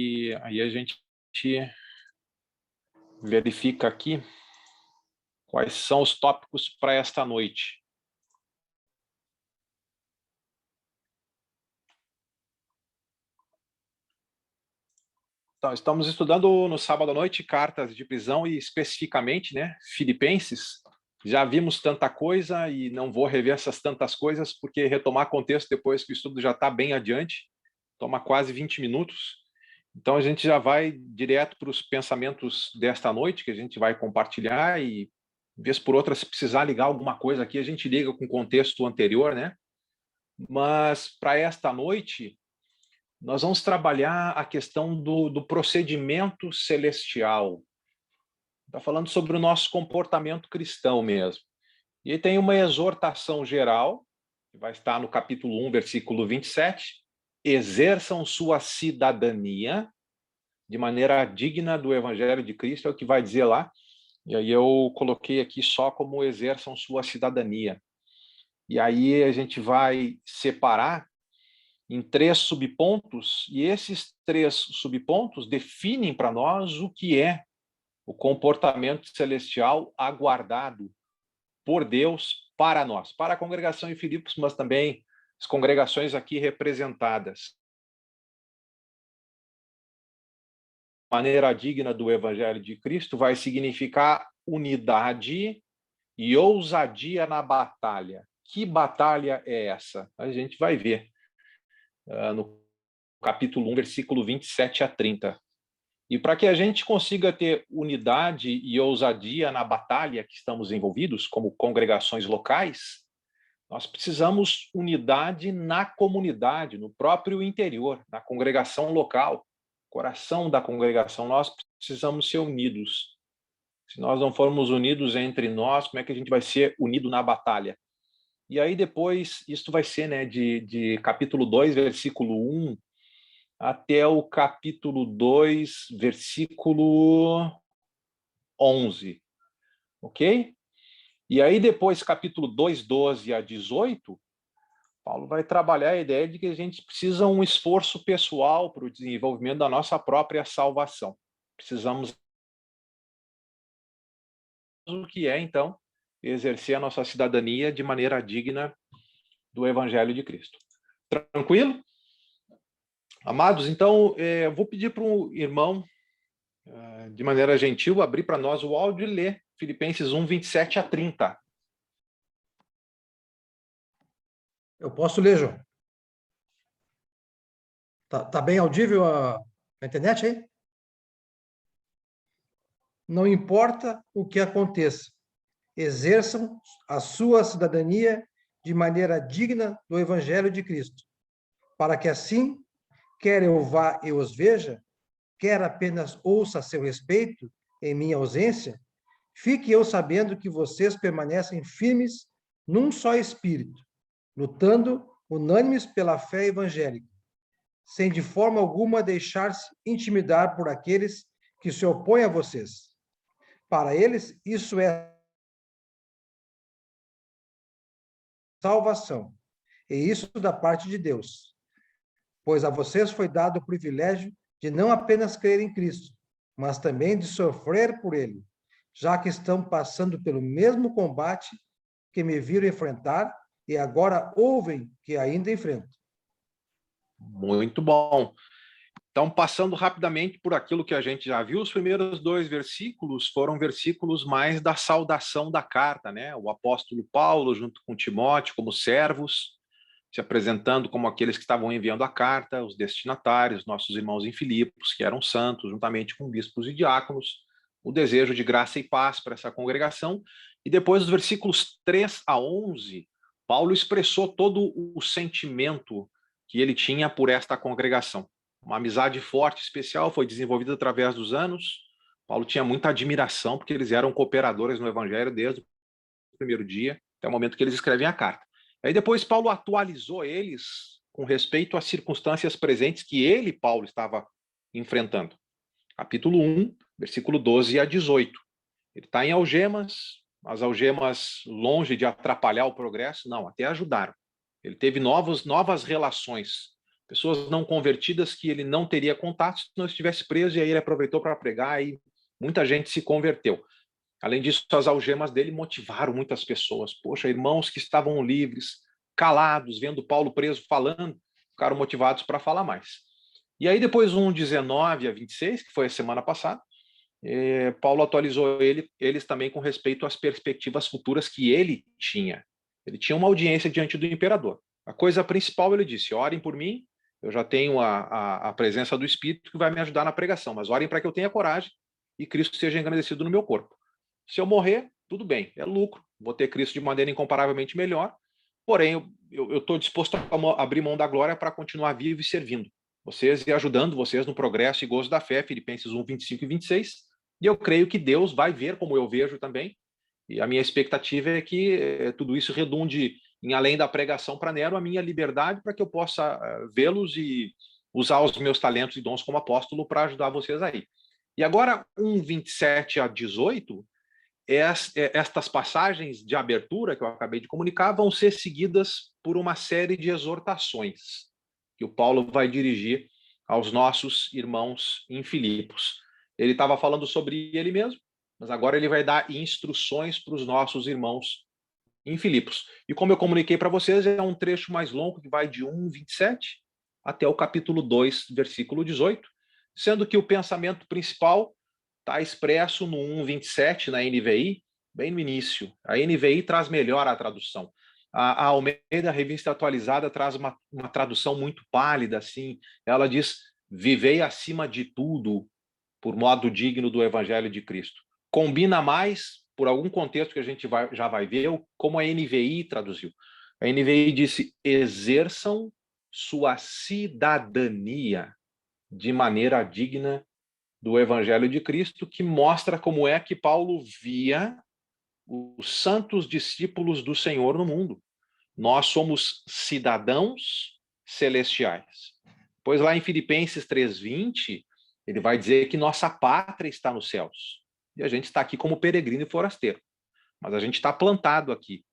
E aí a gente verifica aqui quais são os tópicos para esta noite. Então, estamos estudando no sábado à noite cartas de prisão e especificamente, Filipenses. Já vimos tanta coisa e não vou rever essas tantas coisas, porque retomar contexto depois que o estudo já está bem adiante, toma quase 20 minutos. Então, a gente já vai direto para os pensamentos desta noite, que a gente vai compartilhar e, vez por outra, se precisar ligar alguma coisa aqui, a gente liga com o contexto anterior, né? Mas, para esta noite, nós vamos trabalhar a questão do procedimento celestial. Está falando sobre o nosso comportamento cristão mesmo. E aí tem uma exortação geral, que vai estar no capítulo 1, versículo 27. Exerçam sua cidadania de maneira digna do Evangelho de Cristo, é o que vai dizer lá. E aí eu coloquei aqui só como exerçam sua cidadania. E aí a gente vai separar em 3 subpontos, e esses 3 subpontos definem para nós o que é o comportamento celestial aguardado por Deus para nós, para a congregação em Filipos, mas também as congregações aqui representadas. Maneira digna do Evangelho de Cristo vai significar unidade e ousadia na batalha. Que batalha é essa? A gente vai ver no capítulo 1, versículo 27 a 30. E para que a gente consiga ter unidade e ousadia na batalha que estamos envolvidos, como congregações locais, nós precisamos unidade na comunidade, no próprio interior, na congregação local, coração da congregação. Nós precisamos ser unidos. Se nós não formos unidos entre nós, como é que a gente vai ser unido na batalha? E aí depois, isso vai ser de capítulo 2, versículo 1, até o capítulo 2, versículo 11, ok? E aí depois, capítulo 2, 12 a 18, Paulo vai trabalhar a ideia de que a gente precisa um esforço pessoal para o desenvolvimento da nossa própria salvação. Precisamos o que é, então, exercer a nossa cidadania de maneira digna do Evangelho de Cristo. Tranquilo? Amados, então, eu vou pedir para o irmão, de maneira gentil, abrir para nós o áudio e ler Filipenses 1, 27 a 30. Eu posso ler, João. Tá bem audível a internet aí? Não importa o que aconteça, exerçam a sua cidadania de maneira digna do Evangelho de Cristo, para que assim, quer eu vá e os veja, quer apenas ouça a seu respeito em minha ausência, fique eu sabendo que vocês permanecem firmes num só espírito, lutando unânimes pela fé evangélica, sem de forma alguma deixar-se intimidar por aqueles que se opõem a vocês. Para eles, isso é salvação, e isso da parte de Deus, pois a vocês foi dado o privilégio de não apenas crer em Cristo, mas também de sofrer por ele, já que estão passando pelo mesmo combate que me viram enfrentar e agora ouvem que ainda enfrento. Muito bom. Então, passando rapidamente por aquilo que a gente já viu, os primeiros 2 versículos foram versículos mais da saudação da carta, né? O apóstolo Paulo, junto com Timóteo, como servos, se apresentando como aqueles que estavam enviando a carta, os destinatários, nossos irmãos em Filipos, que eram santos, juntamente com bispos e diáconos, o desejo de graça e paz para essa congregação. E depois, dos versículos 3 a 11, Paulo expressou todo o sentimento que ele tinha por esta congregação. Uma amizade forte, especial, foi desenvolvida através dos anos. Paulo tinha muita admiração, porque eles eram cooperadores no Evangelho desde o primeiro dia, até o momento que eles escrevem a carta. Aí depois Paulo atualizou eles com respeito às circunstâncias presentes que ele, Paulo, estava enfrentando. Capítulo 1, versículo 12 a 18. Ele está em algemas, as algemas, longe de atrapalhar o progresso, não, até ajudaram. Ele teve novas relações. pessoas não convertidas que ele não teria contato se não estivesse preso, e aí ele aproveitou para pregar e muita gente se converteu. Além disso, as algemas dele motivaram muitas pessoas. Poxa, irmãos que estavam livres, calados, vendo Paulo preso falando, ficaram motivados para falar mais. E aí depois, 19 a 26, que foi a semana passada, Paulo atualizou eles também com respeito às perspectivas futuras que ele tinha. Ele tinha uma audiência diante do imperador. A coisa principal, ele disse: orem por mim, eu já tenho a presença do Espírito que vai me ajudar na pregação, mas orem para que eu tenha coragem e Cristo seja engrandecido no meu corpo. Se eu morrer, tudo bem, é lucro, vou ter Cristo de maneira incomparavelmente melhor, porém eu estou disposto a abrir mão da glória para continuar vivo e servindo vocês e ajudando vocês no progresso e gozo da fé, Filipenses 1, 25 e 26, e eu creio que Deus vai ver como eu vejo também, e a minha expectativa é que tudo isso redunde em além da pregação para Nero, a minha liberdade para que eu possa vê-los e usar os meus talentos e dons como apóstolo para ajudar vocês aí. E agora, 27 a 18, estas passagens de abertura que eu acabei de comunicar vão ser seguidas por uma série de exortações que o Paulo vai dirigir aos nossos irmãos em Filipos. Ele estava falando sobre ele mesmo, mas agora ele vai dar instruções para os nossos irmãos em Filipos. E como eu comuniquei para vocês, é um trecho mais longo que vai de 1:27 até o capítulo 2, versículo 18, sendo que o pensamento principal está expresso no 1:27 na NVI, bem no início. A NVI traz melhor a tradução. A Almeida, Revista Atualizada, traz uma tradução muito pálida, assim. Ela diz: vivei acima de tudo por modo digno do Evangelho de Cristo. Combina mais, por algum contexto que a gente já vai ver, como a NVI traduziu. A NVI disse: exerçam sua cidadania de maneira digna do Evangelho de Cristo, que mostra como é que Paulo via os santos discípulos do Senhor no mundo. Nós somos cidadãos celestiais. Pois lá em Filipenses 3:20, ele vai dizer que nossa pátria está nos céus. E a gente está aqui como peregrino e forasteiro. Mas a gente está plantado aqui.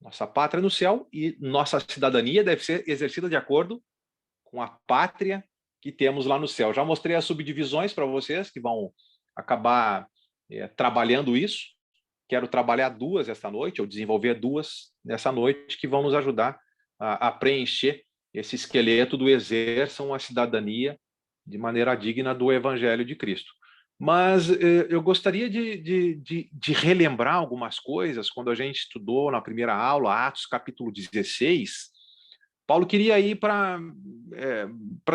Nossa pátria é no céu e nossa cidadania deve ser exercida de acordo com a pátria que temos lá no céu. Já mostrei as subdivisões para vocês que vão acabar trabalhando isso. Quero trabalhar duas esta noite, ou desenvolver duas nessa noite, que vão nos ajudar a preencher esse esqueleto do exerçam a cidadania de maneira digna do Evangelho de Cristo. Mas eu gostaria de relembrar algumas coisas. Quando a gente estudou na primeira aula, Atos capítulo 16, Paulo queria ir para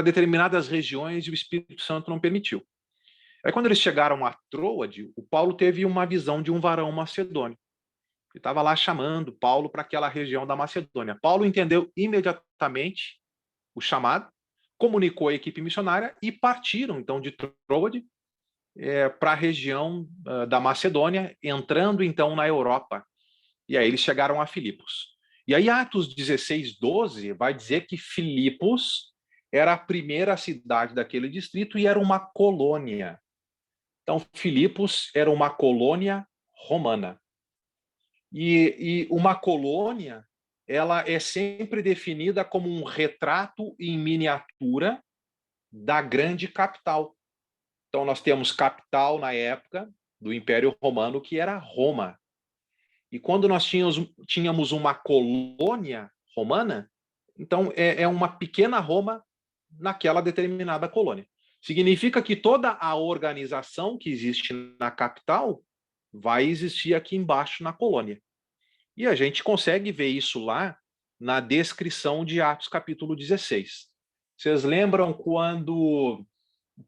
determinadas regiões e o Espírito Santo não permitiu. Aí, quando eles chegaram a Troade, o Paulo teve uma visão de um varão macedônio. Ele estava lá chamando Paulo para aquela região da Macedônia. Paulo entendeu imediatamente o chamado, comunicou à equipe missionária e partiram, então, de Troade para a região da Macedônia, entrando, então, na Europa. E aí eles chegaram a Filipos. E aí, Atos 16:12 vai dizer que Filipos era a primeira cidade daquele distrito e era uma colônia. Então, Filipos era uma colônia romana. E uma colônia, ela é sempre definida como um retrato em miniatura da grande capital. Então, nós temos capital na época do Império Romano, que era Roma. E quando nós tínhamos uma colônia romana, então é uma pequena Roma naquela determinada colônia. Significa que toda a organização que existe na capital vai existir aqui embaixo na colônia. E a gente consegue ver isso lá na descrição de Atos capítulo 16. Vocês lembram quando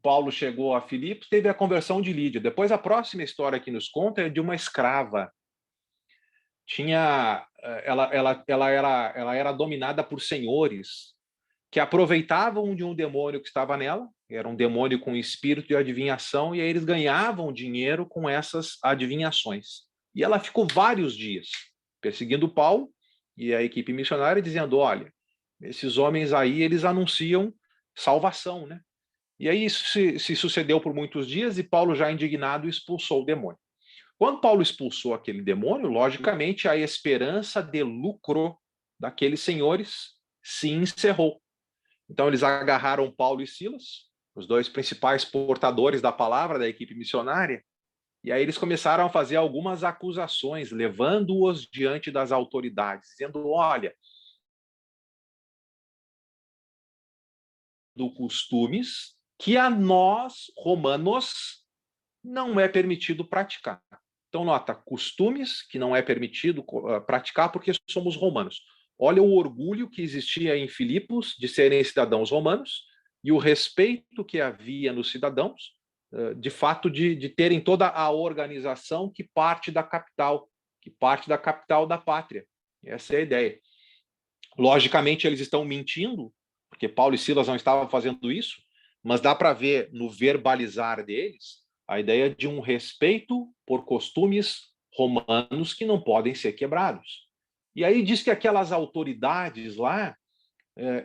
Paulo chegou a Filipos, teve a conversão de Lídia. Depois a próxima história que nos conta é de uma escrava. Ela era dominada por senhores que aproveitavam de um demônio que estava nela, era um demônio com espírito de adivinhação, e aí eles ganhavam dinheiro com essas adivinhações. E ela ficou vários dias perseguindo Paulo e a equipe missionária, dizendo: olha, esses homens aí, eles anunciam salvação, né? E aí isso se sucedeu por muitos dias, e Paulo, já indignado, expulsou o demônio. Quando Paulo expulsou aquele demônio, logicamente a esperança de lucro daqueles senhores se encerrou. Então, eles agarraram Paulo e Silas, os dois principais portadores da palavra da equipe missionária, e aí eles começaram a fazer algumas acusações, levando-os diante das autoridades, dizendo, olha, do costumes que a nós, romanos, não é permitido praticar. Então, nota, costumes que não é permitido praticar porque somos romanos. Olha o orgulho que existia em Filipos de serem cidadãos romanos e o respeito que havia nos cidadãos, de fato, de terem toda a organização que parte da capital da pátria. Essa é a ideia. Logicamente, eles estão mentindo, porque Paulo e Silas não estavam fazendo isso, mas dá para ver no verbalizar deles a ideia de um respeito por costumes romanos que não podem ser quebrados. E aí diz que aquelas autoridades lá,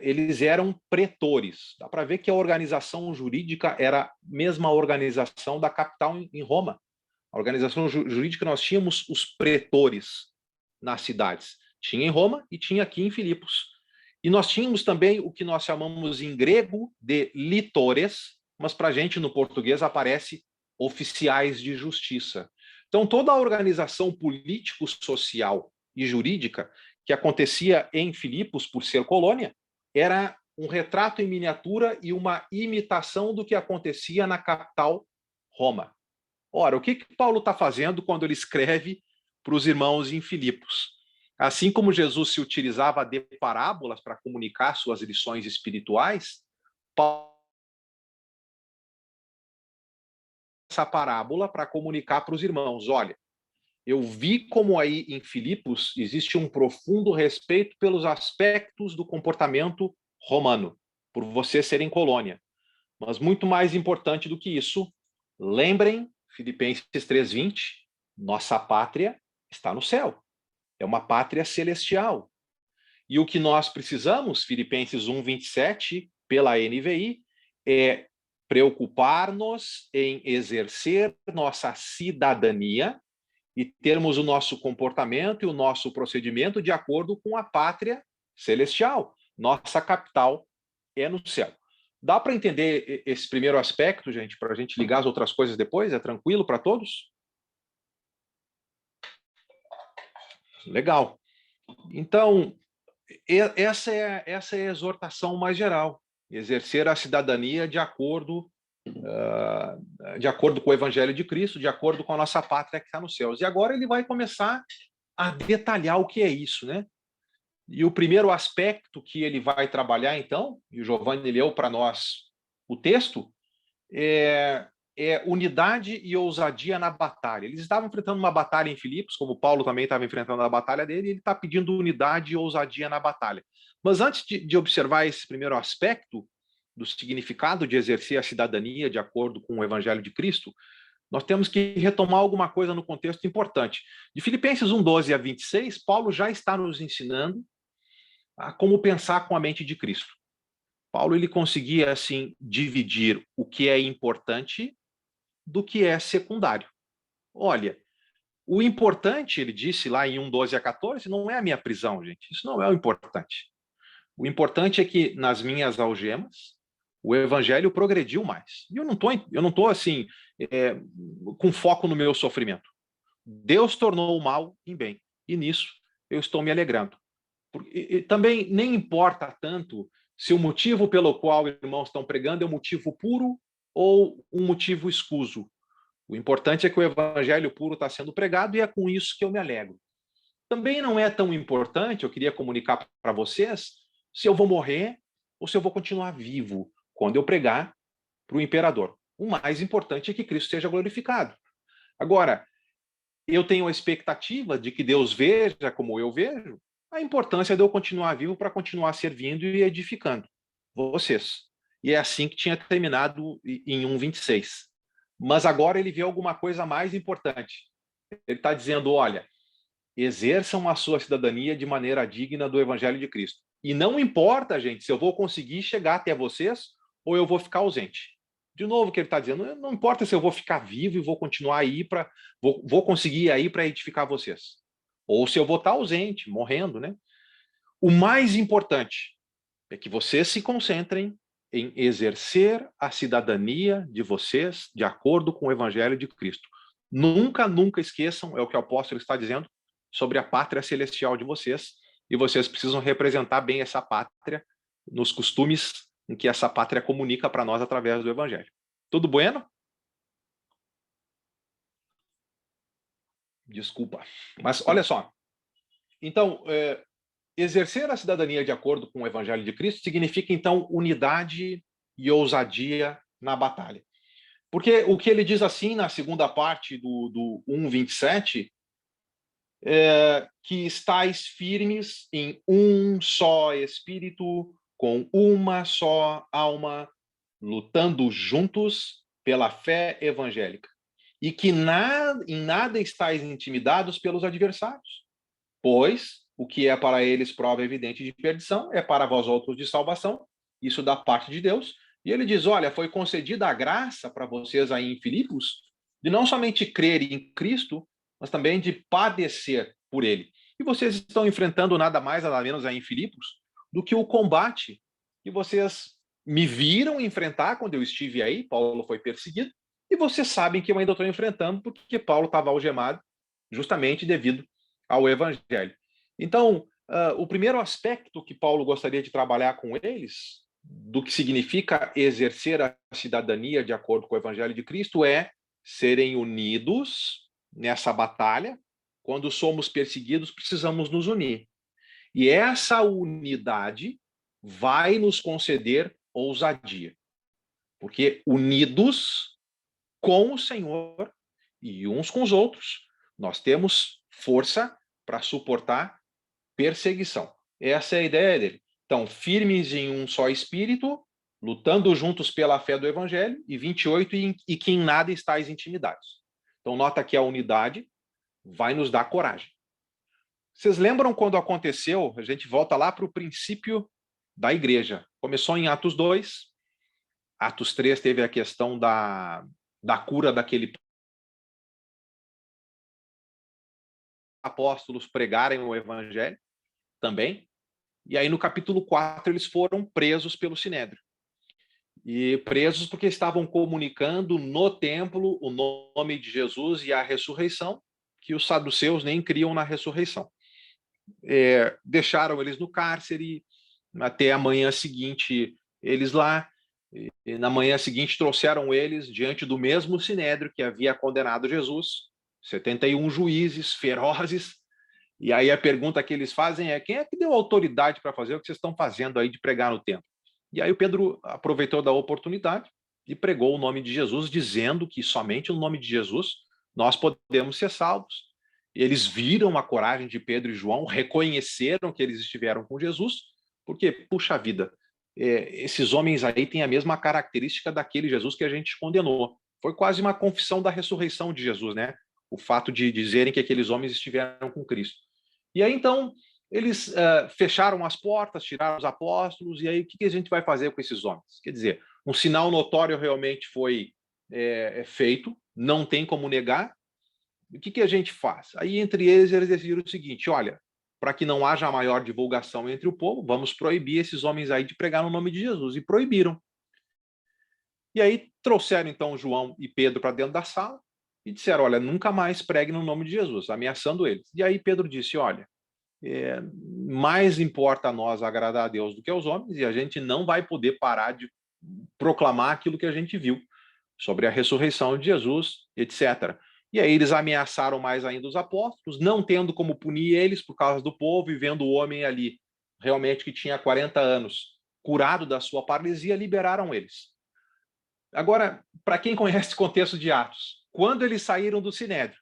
eles eram pretores. Dá para ver que a organização jurídica era a mesma organização da capital em Roma. A organização jurídica, nós tínhamos os pretores nas cidades. Tinha em Roma e tinha aqui em Filipos. E nós tínhamos também o que nós chamamos em grego de litores, mas para a gente no português aparece oficiais de justiça. Então, toda a organização político-social e jurídica que acontecia em Filipos, por ser colônia, era um retrato em miniatura e uma imitação do que acontecia na capital, Roma. Ora, o que Paulo está fazendo quando ele escreve para os irmãos em Filipos? Assim como Jesus se utilizava de parábolas para comunicar suas lições espirituais, Paulo essa parábola para comunicar para os irmãos, olha, eu vi como aí em Filipos existe um profundo respeito pelos aspectos do comportamento romano, por vocês serem colônia. Mas muito mais importante do que isso, lembrem, Filipenses 3:20, nossa pátria está no céu. É uma pátria celestial. E o que nós precisamos, Filipenses 1:27, pela NVI, é preocupar-nos em exercer nossa cidadania e termos o nosso comportamento e o nosso procedimento de acordo com a pátria celestial. Nossa capital é no céu. Dá para entender esse primeiro aspecto, gente, para a gente ligar as outras coisas depois? É tranquilo para todos? Legal. Então, essa é a exortação mais geral. Exercer a cidadania de acordo com o Evangelho de Cristo, de acordo com a nossa pátria que está nos céus. E agora ele vai começar a detalhar o que é isso, né? E o primeiro aspecto que ele vai trabalhar, então, e o Giovanni leu para nós o texto, é unidade e ousadia na batalha. Eles estavam enfrentando uma batalha em Filipos, como Paulo também estava enfrentando a batalha dele, e ele está pedindo unidade e ousadia na batalha. Mas antes de observar esse primeiro aspecto do significado de exercer a cidadania de acordo com o Evangelho de Cristo, nós temos que retomar alguma coisa no contexto importante. De Filipenses 1:12 a 26, Paulo já está nos ensinando a como pensar com a mente de Cristo. Paulo ele conseguia assim dividir o que é importante do que é secundário. Olha, o importante, ele disse lá em 1:12 a 14, não é a minha prisão, gente. Isso não é o importante. O importante é que nas minhas algemas o evangelho progrediu mais. E eu não tô assim com foco no meu sofrimento. Deus tornou o mal em bem. E nisso eu estou me alegrando. E também nem importa tanto se o motivo pelo qual os irmãos estão pregando é um motivo puro ou um motivo escuso. O importante é que o evangelho puro está sendo pregado e é com isso que eu me alegro. Também não é tão importante, eu queria comunicar para vocês, se eu vou morrer ou se eu vou continuar vivo quando eu pregar para o imperador. O mais importante é que Cristo seja glorificado. Agora, eu tenho a expectativa de que Deus veja como eu vejo a importância de eu continuar vivo para continuar servindo e edificando vocês. E é assim que tinha terminado em 1:26. Mas agora ele vê alguma coisa mais importante. Ele está dizendo, olha, exerçam a sua cidadania de maneira digna do Evangelho de Cristo. E não importa, gente, se eu vou conseguir chegar até vocês ou eu vou ficar ausente. De novo, o que ele está dizendo, não importa se eu vou ficar vivo e vou continuar aí vou conseguir aí para edificar vocês. Ou se eu vou estar ausente, morrendo, né? O mais importante é que vocês se concentrem em exercer a cidadania de vocês de acordo com o Evangelho de Cristo. Nunca, nunca esqueçam, é o que o apóstolo está dizendo, sobre a pátria celestial de vocês, e vocês precisam representar bem essa pátria nos costumes em que essa pátria comunica para nós através do Evangelho. Tudo bueno? Desculpa. Mas olha só. Então, exercer a cidadania de acordo com o Evangelho de Cristo significa, então, unidade e ousadia na batalha. Porque o que ele diz assim na segunda parte do 1:27 é que estáis firmes em um só espírito, com uma só alma, lutando juntos pela fé evangélica. E que em nada estáis intimidados pelos adversários, pois o que é para eles prova evidente de perdição é para vós outros de salvação, isso da parte de Deus. E ele diz, olha, foi concedida a graça para vocês aí em Filipos, de não somente crer em Cristo, mas também de padecer por ele. E vocês estão enfrentando nada mais, nada menos aí em Filipos, do que o combate que vocês me viram enfrentar quando eu estive aí, Paulo foi perseguido, e vocês sabem que eu ainda estou enfrentando porque Paulo estava algemado justamente devido ao Evangelho. Então, o primeiro aspecto que Paulo gostaria de trabalhar com eles, do que significa exercer a cidadania de acordo com o Evangelho de Cristo, é serem unidos nessa batalha. Quando somos perseguidos, precisamos nos unir. E essa unidade vai nos conceder ousadia. Porque unidos com o Senhor e uns com os outros, nós temos força para suportar perseguição. Essa é a ideia dele. Então, firmes em um só espírito, lutando juntos pela fé do Evangelho, e 28, e que em nada estáis intimidados. Então, nota que a unidade vai nos dar coragem. Vocês lembram quando aconteceu? A gente volta lá para o princípio da igreja. Começou em Atos 2, Atos 3 teve a questão da cura daquele apóstolos pregarem o Evangelho também. E aí, no capítulo 4, eles foram presos pelo Sinédrio. E presos porque estavam comunicando no templo o nome de Jesus e a ressurreição, que os saduceus nem criam na ressurreição. Deixaram eles no cárcere, até a manhã seguinte, eles lá. E na manhã seguinte, trouxeram eles diante do mesmo Sinédrio que havia condenado Jesus, 71 juízes ferozes. E aí a pergunta que eles fazem é: quem é que deu autoridade para fazer o que vocês estão fazendo aí de pregar no templo? E aí o Pedro aproveitou da oportunidade e pregou o nome de Jesus, dizendo que somente no nome de Jesus nós podemos ser salvos. Eles viram a coragem de Pedro e João, reconheceram que eles estiveram com Jesus, porque, puxa vida, esses homens aí têm a mesma característica daquele Jesus que a gente condenou. Foi quase uma confissão da ressurreição de Jesus, né? O fato de dizerem que aqueles homens estiveram com Cristo. E aí, então, eles fecharam as portas, tiraram os apóstolos, e aí o que a gente vai fazer com esses homens? Quer dizer, um sinal notório realmente foi feito, não tem como negar. O que a gente faz? Aí, entre eles decidiram o seguinte: olha, para que não haja maior divulgação entre o povo, vamos proibir esses homens aí de pregar no nome de Jesus. E proibiram. E aí trouxeram, então, João e Pedro para dentro da sala e disseram: olha, nunca mais pregue no nome de Jesus, ameaçando eles. E aí Pedro disse: olha, mais importa a nós agradar a Deus do que aos homens, e a gente não vai poder parar de proclamar aquilo que a gente viu sobre a ressurreição de Jesus, etc. E aí eles ameaçaram mais ainda os apóstolos, não tendo como punir eles por causa do povo, e vendo o homem ali, realmente que tinha 40 anos, curado da sua paralisia, liberaram eles. Agora, para quem conhece o contexto de Atos, quando eles saíram do Sinédrio,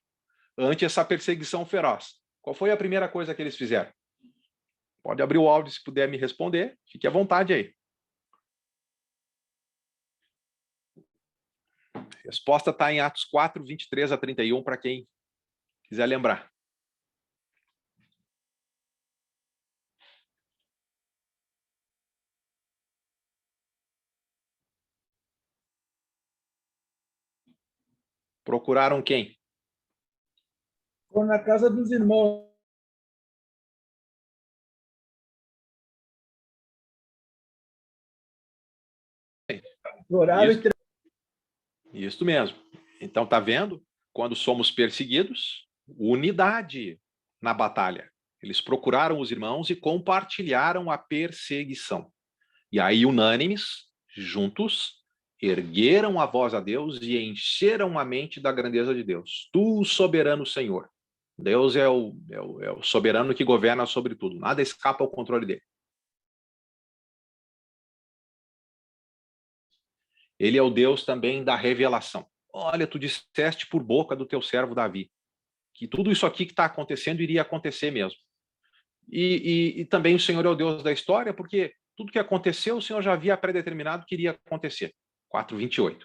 ante essa perseguição feroz, qual foi a primeira coisa que eles fizeram? Pode abrir o áudio se puder me responder, fique à vontade aí. A resposta está em Atos 4, 23 a 31, para quem quiser lembrar. Procuraram quem? Foram na casa dos irmãos. Oraram Isso. Isso mesmo. Então, tá vendo? Quando somos perseguidos, unidade na batalha. Eles procuraram os irmãos e compartilharam a perseguição. E aí, unânimes, juntos, ergueram a voz a Deus e encheram a mente da grandeza de Deus. Tu, soberano Senhor. Deus é o soberano que governa sobre tudo. Nada escapa ao controle dele. Ele é o Deus também da revelação. Olha, tu disseste por boca do teu servo Davi que tudo isso aqui que está acontecendo iria acontecer mesmo. E também o Senhor é o Deus da história, porque tudo que aconteceu, o Senhor já havia predeterminado que iria acontecer. 4:28.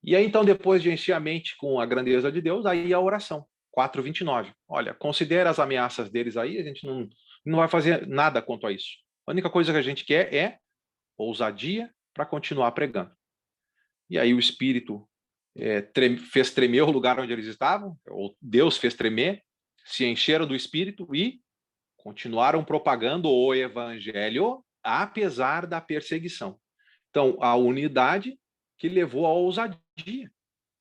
E aí, então, depois de encher a mente com a grandeza de Deus, aí a oração. 4:29. Olha, considera as ameaças deles aí, a gente não vai fazer nada quanto a isso. A única coisa que a gente quer é ousadia para continuar pregando. E aí o Espírito fez tremer o lugar onde eles estavam, ou Deus fez tremer, se encheram do Espírito e continuaram propagando o Evangelho, apesar da perseguição. Então, a unidade que levou à ousadia,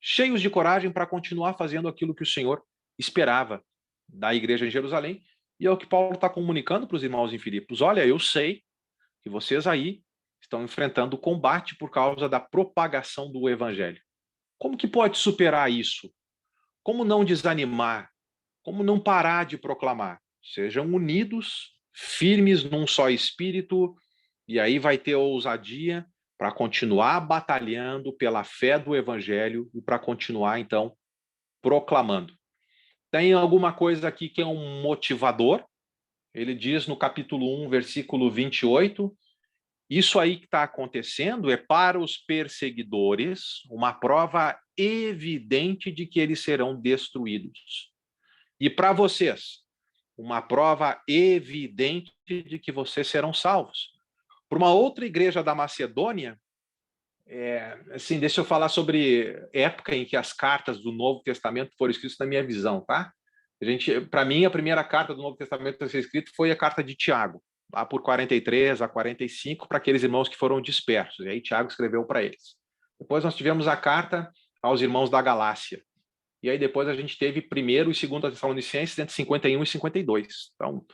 cheios de coragem para continuar fazendo aquilo que o Senhor esperava da igreja em Jerusalém, e é o que Paulo está comunicando para os irmãos em Filipos. Olha, eu sei que vocês aí estão enfrentando combate por causa da propagação do Evangelho. Como que pode superar isso? Como não desanimar? Como não parar de proclamar? Sejam unidos, firmes num só espírito, e aí vai ter ousadia para continuar batalhando pela fé do Evangelho e para continuar, então, proclamando. Tem alguma coisa aqui que é um motivador. Ele diz no capítulo 1, versículo 28, isso aí que está acontecendo é para os perseguidores uma prova evidente de que eles serão destruídos. E para vocês, uma prova evidente de que vocês serão salvos. Para uma outra igreja da Macedônia, assim, deixa eu falar sobre época em que as cartas do Novo Testamento foram escritas na minha visão, tá? Para mim, a primeira carta do Novo Testamento a ser escrita foi a carta de Tiago, lá por 43 a 45, para aqueles irmãos que foram dispersos. E aí Tiago escreveu para eles. Depois nós tivemos a carta aos irmãos da Galácia. E aí depois a gente teve 1º e 2º Tessalonicenses, entre 51 e 52. Então,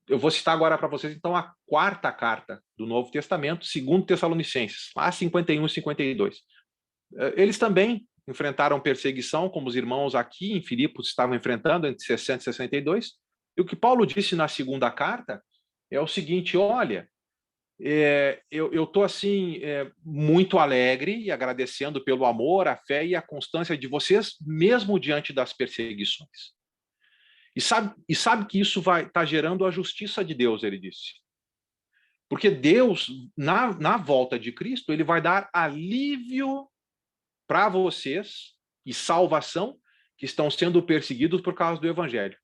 eu vou citar agora para vocês, então, a 4ª carta do Novo Testamento, 2º Tessalonicenses, lá 51 e 52. Eles também enfrentaram perseguição, como os irmãos aqui em Filipos estavam enfrentando, entre 60 e 62. E o que Paulo disse na 2ª carta é o seguinte: olha, eu estou assim muito alegre e agradecendo pelo amor, a fé e a constância de vocês, mesmo diante das perseguições. E sabe que isso vai estar gerando a justiça de Deus, ele disse. Porque Deus, na volta de Cristo, ele vai dar alívio para vocês e salvação que estão sendo perseguidos por causa do Evangelho.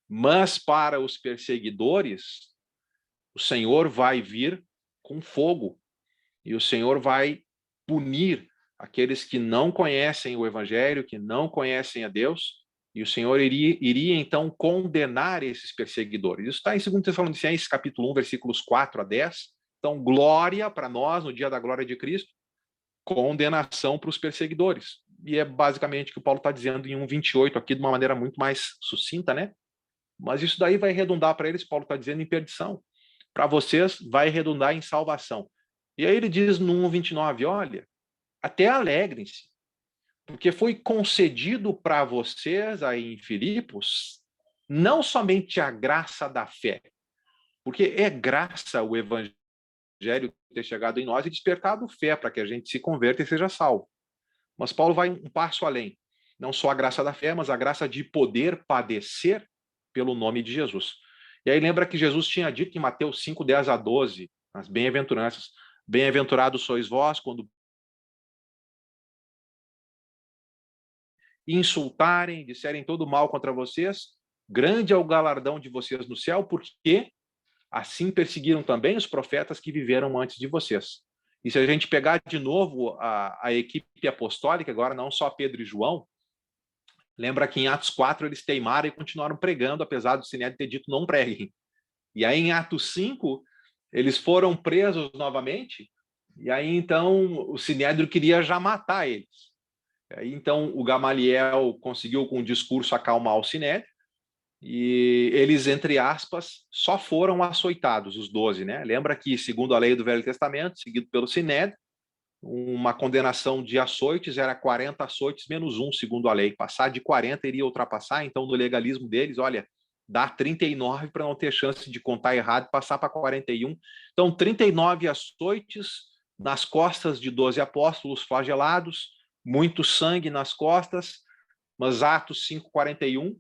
Mas para os perseguidores, o Senhor vai vir com fogo e o Senhor vai punir aqueles que não conhecem o Evangelho, que não conhecem a Deus, e o Senhor iria então condenar esses perseguidores. Isso está em 2 Tessalonicenses, capítulo 1, versículos 4 a 10. Então, glória para nós no dia da glória de Cristo, condenação para os perseguidores. E é basicamente o que o Paulo está dizendo em 1:28 aqui, de uma maneira muito mais sucinta, né? Mas isso daí vai redundar para eles, Paulo está dizendo, em perdição. Para vocês, vai redundar em salvação. E aí ele diz no 1:29, olha, até alegrem-se, porque foi concedido para vocês aí em Filipos não somente a graça da fé, porque é graça o Evangelho ter chegado em nós e despertado fé para que a gente se converta e seja salvo. Mas Paulo vai um passo além. Não só a graça da fé, mas a graça de poder padecer pelo nome de Jesus. E aí lembra que Jesus tinha dito em Mateus 5, 10 a 12, nas bem-aventuranças, bem-aventurados sois vós quando insultarem, disserem todo mal contra vocês, grande é o galardão de vocês no céu, porque assim perseguiram também os profetas que viveram antes de vocês. E se a gente pegar de novo a equipe apostólica, agora não só Pedro e João, lembra que em Atos 4 eles teimaram e continuaram pregando, apesar do Sinédrio ter dito não preguem. E aí em Atos 5, eles foram presos novamente, E aí, então, o Sinédrio queria já matar eles. Aí, então, o Gamaliel conseguiu, com um discurso, acalmar o Sinédrio, e eles, entre aspas, só foram açoitados, os 12, né? Lembra que, segundo a lei do Velho Testamento, seguido pelo Sinédrio, uma condenação de açoites era 40 açoites menos 1, segundo a lei. Passar de 40 iria ultrapassar, então, no legalismo deles, olha, dá 39 para não ter chance de contar errado e passar para 41. Então, 39 açoites nas costas de 12 apóstolos flagelados, muito sangue nas costas, mas Atos 5:41,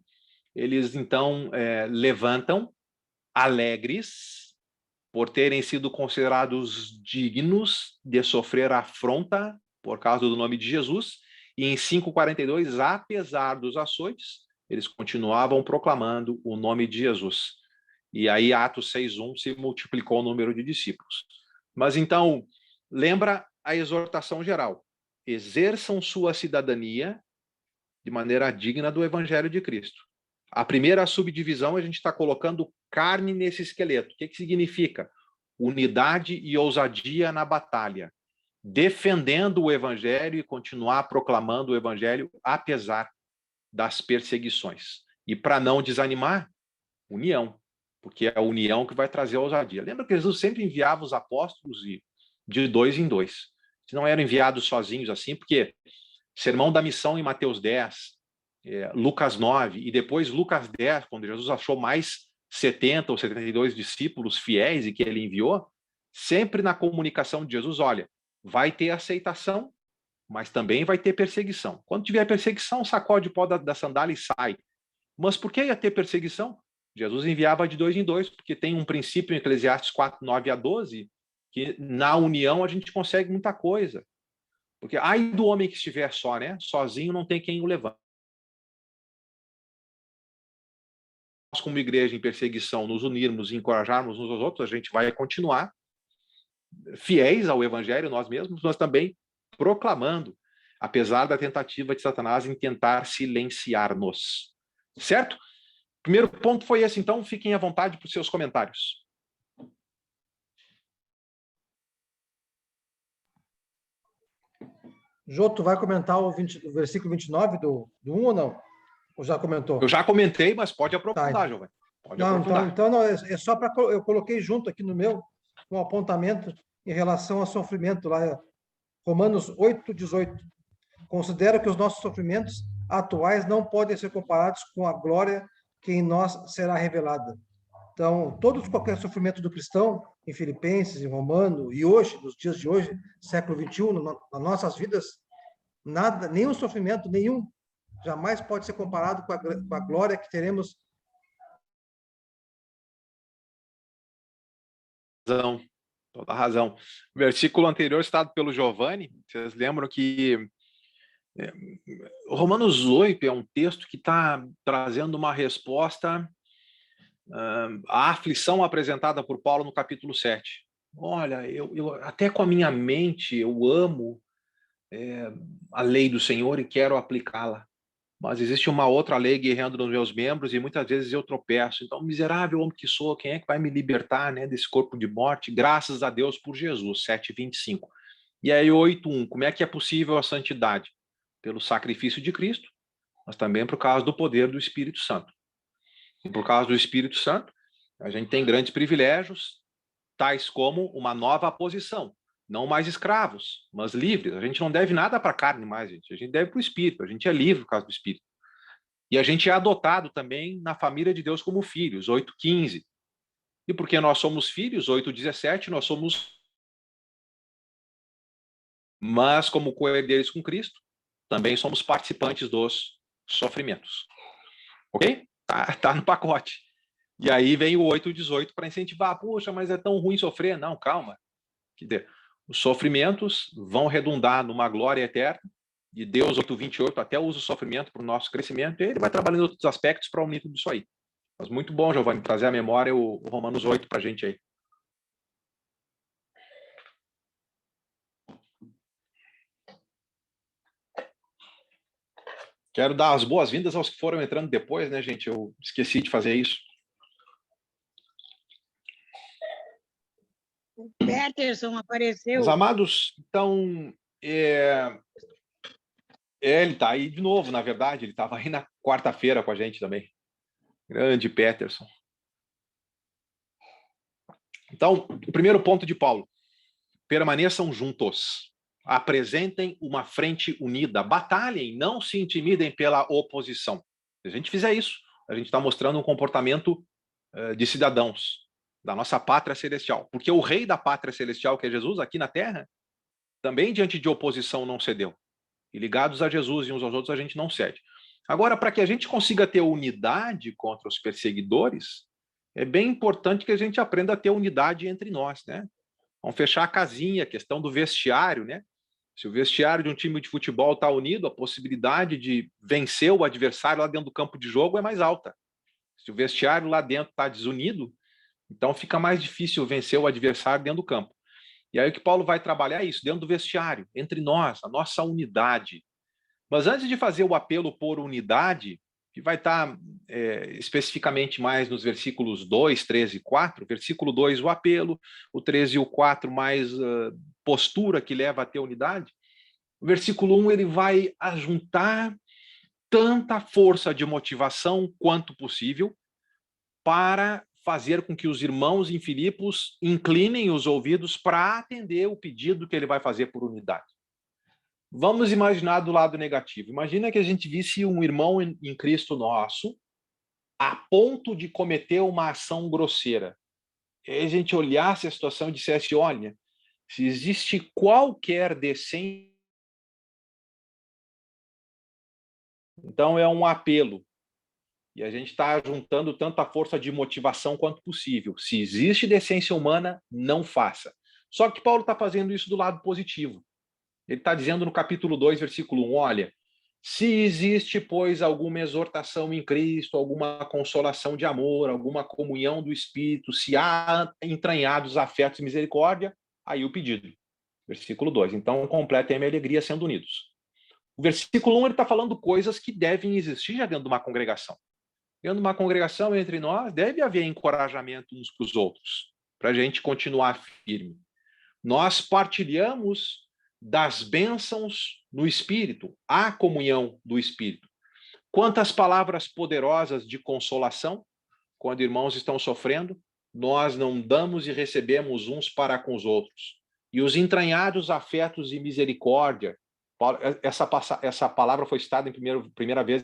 eles então levantam alegres por terem sido considerados dignos de sofrer afronta por causa do nome de Jesus, e em 5:42, apesar dos açoites, eles continuavam proclamando o nome de Jesus. E aí Atos 6:1 se multiplicou o número de discípulos. Mas então, lembra a exortação geral: exerçam sua cidadania de maneira digna do Evangelho de Cristo. A primeira subdivisão, a gente está colocando carne nesse esqueleto. O que significa? Unidade e ousadia na batalha, defendendo o Evangelho e continuar proclamando o Evangelho apesar das perseguições. E para não desanimar, união, porque é a união que vai trazer a ousadia. Lembra que Jesus sempre enviava os apóstolos de 2 em 2. Eles não eram enviados sozinhos assim, porque Sermão da Missão em Mateus 10, Lucas 9 e depois Lucas 10, quando Jesus achou mais 70 ou 72 discípulos fiéis e que ele enviou, sempre na comunicação de Jesus, olha, vai ter aceitação, mas também vai ter perseguição. Quando tiver perseguição, sacode o pó da sandália e sai. Mas por que ia ter perseguição? Jesus enviava de 2 em 2, porque tem um princípio em Eclesiastes 4:9-12, que na união a gente consegue muita coisa. Porque ai do homem que estiver só, né? Sozinho não tem quem o levante. Nós, como igreja em perseguição, nos unirmos e encorajarmos uns aos outros, a gente vai continuar fiéis ao Evangelho, nós mesmos, mas também proclamando, apesar da tentativa de Satanás em tentar silenciar-nos. Certo? Primeiro ponto foi esse, então fiquem à vontade para os seus comentários. Jô, tu vai comentar o versículo 29 do 1 ou não? Ou já comentou? Eu já comentei, mas pode aprofundar, Tá. Giovanni. Pode Não, aprofundar. então não, é só para eu coloquei junto aqui no meu um apontamento em relação ao sofrimento lá, Romanos 8:18. Considero que os nossos sofrimentos atuais não podem ser comparados com a glória que em nós será revelada. Então, qualquer sofrimento do cristão, em Filipenses, em Romano, e hoje, nos dias de hoje, século 21, nas nossas vidas, nada, nenhum sofrimento, nenhum, jamais pode ser comparado com a glória que teremos. Toda razão. O versículo anterior, citado pelo Giovanni, vocês lembram que Romanos 8 é um texto que está trazendo uma resposta à aflição apresentada por Paulo no capítulo 7. Olha, eu até com a minha mente eu amo a lei do Senhor e quero aplicá-la, mas existe uma outra lei guerreando nos meus membros e muitas vezes eu tropeço. Então, miserável homem que sou, quem é que vai me libertar, né, desse corpo de morte? Graças a Deus por Jesus, 7:25. E aí 8:1, como é que é possível a santidade? Pelo sacrifício de Cristo, mas também por causa do poder do Espírito Santo. E por causa do Espírito Santo, a gente tem grandes privilégios, tais como uma nova posição. Não mais escravos, mas livres. A gente não deve nada para a carne mais, gente. A gente deve para o Espírito. A gente é livre por causa do Espírito. E a gente é adotado também na família de Deus como filhos, 8:15. E porque nós somos filhos, 8:17, nós somos... Mas como co-herdeiros com Cristo, também somos participantes dos sofrimentos. Ok? Tá no pacote. E aí vem o 8:18 para incentivar. Puxa, mas é tão ruim sofrer. Não, calma. Quer dizer, os sofrimentos vão redundar numa glória eterna, e Deus, 8:28, até usa o sofrimento para o nosso crescimento, e ele vai trabalhando em outros aspectos para unir tudo isso aí. Mas muito bom, Giovanni, trazer à memória o Romanos 8 para a gente aí. Quero dar as boas-vindas aos que foram entrando depois, né, gente? Eu esqueci de fazer isso. O Peterson apareceu. Meus amados, então, ele está aí de novo, na verdade, ele estava aí na quarta-feira com a gente também. Grande Peterson. Então, o primeiro ponto de Paulo: permaneçam juntos, apresentem uma frente unida, batalhem, não se intimidem pela oposição. Se a gente fizer isso, a gente está mostrando um comportamento de cidadãos da nossa pátria celestial, porque o rei da pátria celestial, que é Jesus, aqui na terra, também diante de oposição não cedeu. E ligados a Jesus e uns aos outros, a gente não cede. Agora, para que a gente consiga ter unidade contra os perseguidores, é bem importante que a gente aprenda a ter unidade entre nós, né? Vamos fechar a casinha, a questão do vestiário, né? Se o vestiário de um time de futebol está unido, a possibilidade de vencer o adversário lá dentro do campo de jogo é mais alta. Se o vestiário lá dentro está desunido, então fica mais difícil vencer o adversário dentro do campo. E aí o que Paulo vai trabalhar é isso, dentro do vestiário, entre nós, a nossa unidade. Mas antes de fazer o apelo por unidade, que vai estar especificamente mais nos versículos 2, 13 e 4, versículo 2, o apelo, o 13 e o 4, mais postura que leva a ter unidade. O versículo 1, ele vai ajuntar tanta força de motivação quanto possível para fazer com que os irmãos em Filipos inclinem os ouvidos para atender o pedido que ele vai fazer por unidade. Vamos imaginar do lado negativo. Imagina que a gente visse um irmão em Cristo nosso a ponto de cometer uma ação grosseira. E a gente olhasse a situação e dissesse, olha, se existe qualquer decência... Então é um apelo. E a gente está juntando tanta força de motivação quanto possível. Se existe decência humana, não faça. Só que Paulo está fazendo isso do lado positivo. Ele está dizendo no capítulo 2, versículo 1, olha, se existe, pois, alguma exortação em Cristo, alguma consolação de amor, alguma comunhão do Espírito, se há entranhados afetos e misericórdia, aí o pedido. Versículo 2, então completem a minha alegria sendo unidos. O versículo 1, ele está falando coisas que devem existir já dentro de uma congregação. Dentro de uma congregação entre nós, deve haver encorajamento uns para os outros, para a gente continuar firme. Nós partilhamos das bênçãos no Espírito, a comunhão do Espírito. Quantas palavras poderosas de consolação, quando irmãos estão sofrendo, nós não damos e recebemos uns para com os outros. E os entranhados afetos e misericórdia, essa palavra foi citada em primeira vez,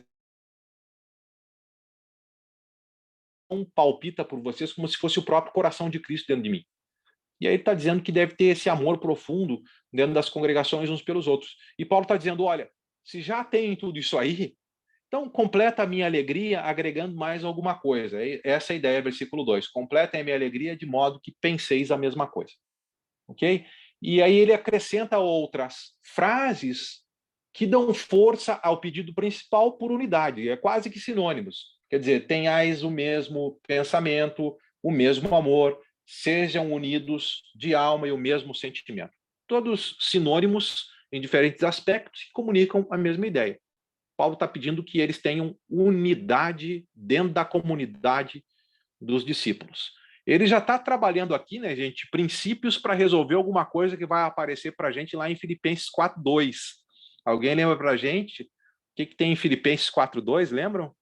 palpita por vocês como se fosse o próprio coração de Cristo dentro de mim. E aí ele está dizendo que deve ter esse amor profundo dentro das congregações uns pelos outros. E Paulo está dizendo, olha, se já tem tudo isso aí, então completa a minha alegria agregando mais alguma coisa. Essa é a ideia, versículo 2. Completem a minha alegria de modo que penseis a mesma coisa. Ok? E aí ele acrescenta outras frases que dão força ao pedido principal por unidade. É quase que sinônimos. Quer dizer, tenhais o mesmo pensamento, o mesmo amor, sejam unidos de alma e o mesmo sentimento. Todos sinônimos em diferentes aspectos que comunicam a mesma ideia. Paulo está pedindo que eles tenham unidade dentro da comunidade dos discípulos. Ele já está trabalhando aqui, né, gente, princípios para resolver alguma coisa que vai aparecer para a gente lá em Filipenses 4:2. Alguém lembra para a gente o que tem em Filipenses 4:2, lembram?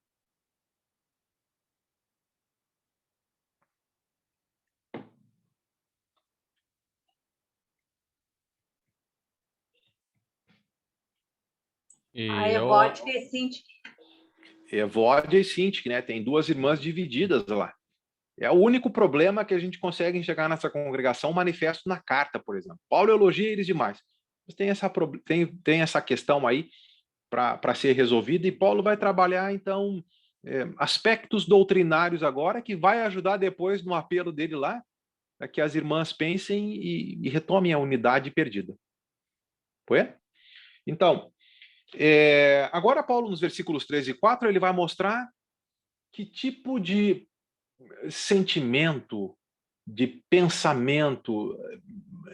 A Evódia e Sintique. Evódia e Sintique, né? Tem duas irmãs divididas lá. É o único problema que a gente consegue enxergar nessa congregação manifesto na carta, por exemplo. Paulo elogia eles demais. Mas tem essa questão aí para ser resolvida, e Paulo vai trabalhar, então, aspectos doutrinários agora, que vai ajudar depois no apelo dele lá, para que as irmãs pensem e retomem a unidade perdida. Foi? Então, agora Paulo, nos versículos 13 e 4, ele vai mostrar que tipo de sentimento, de pensamento,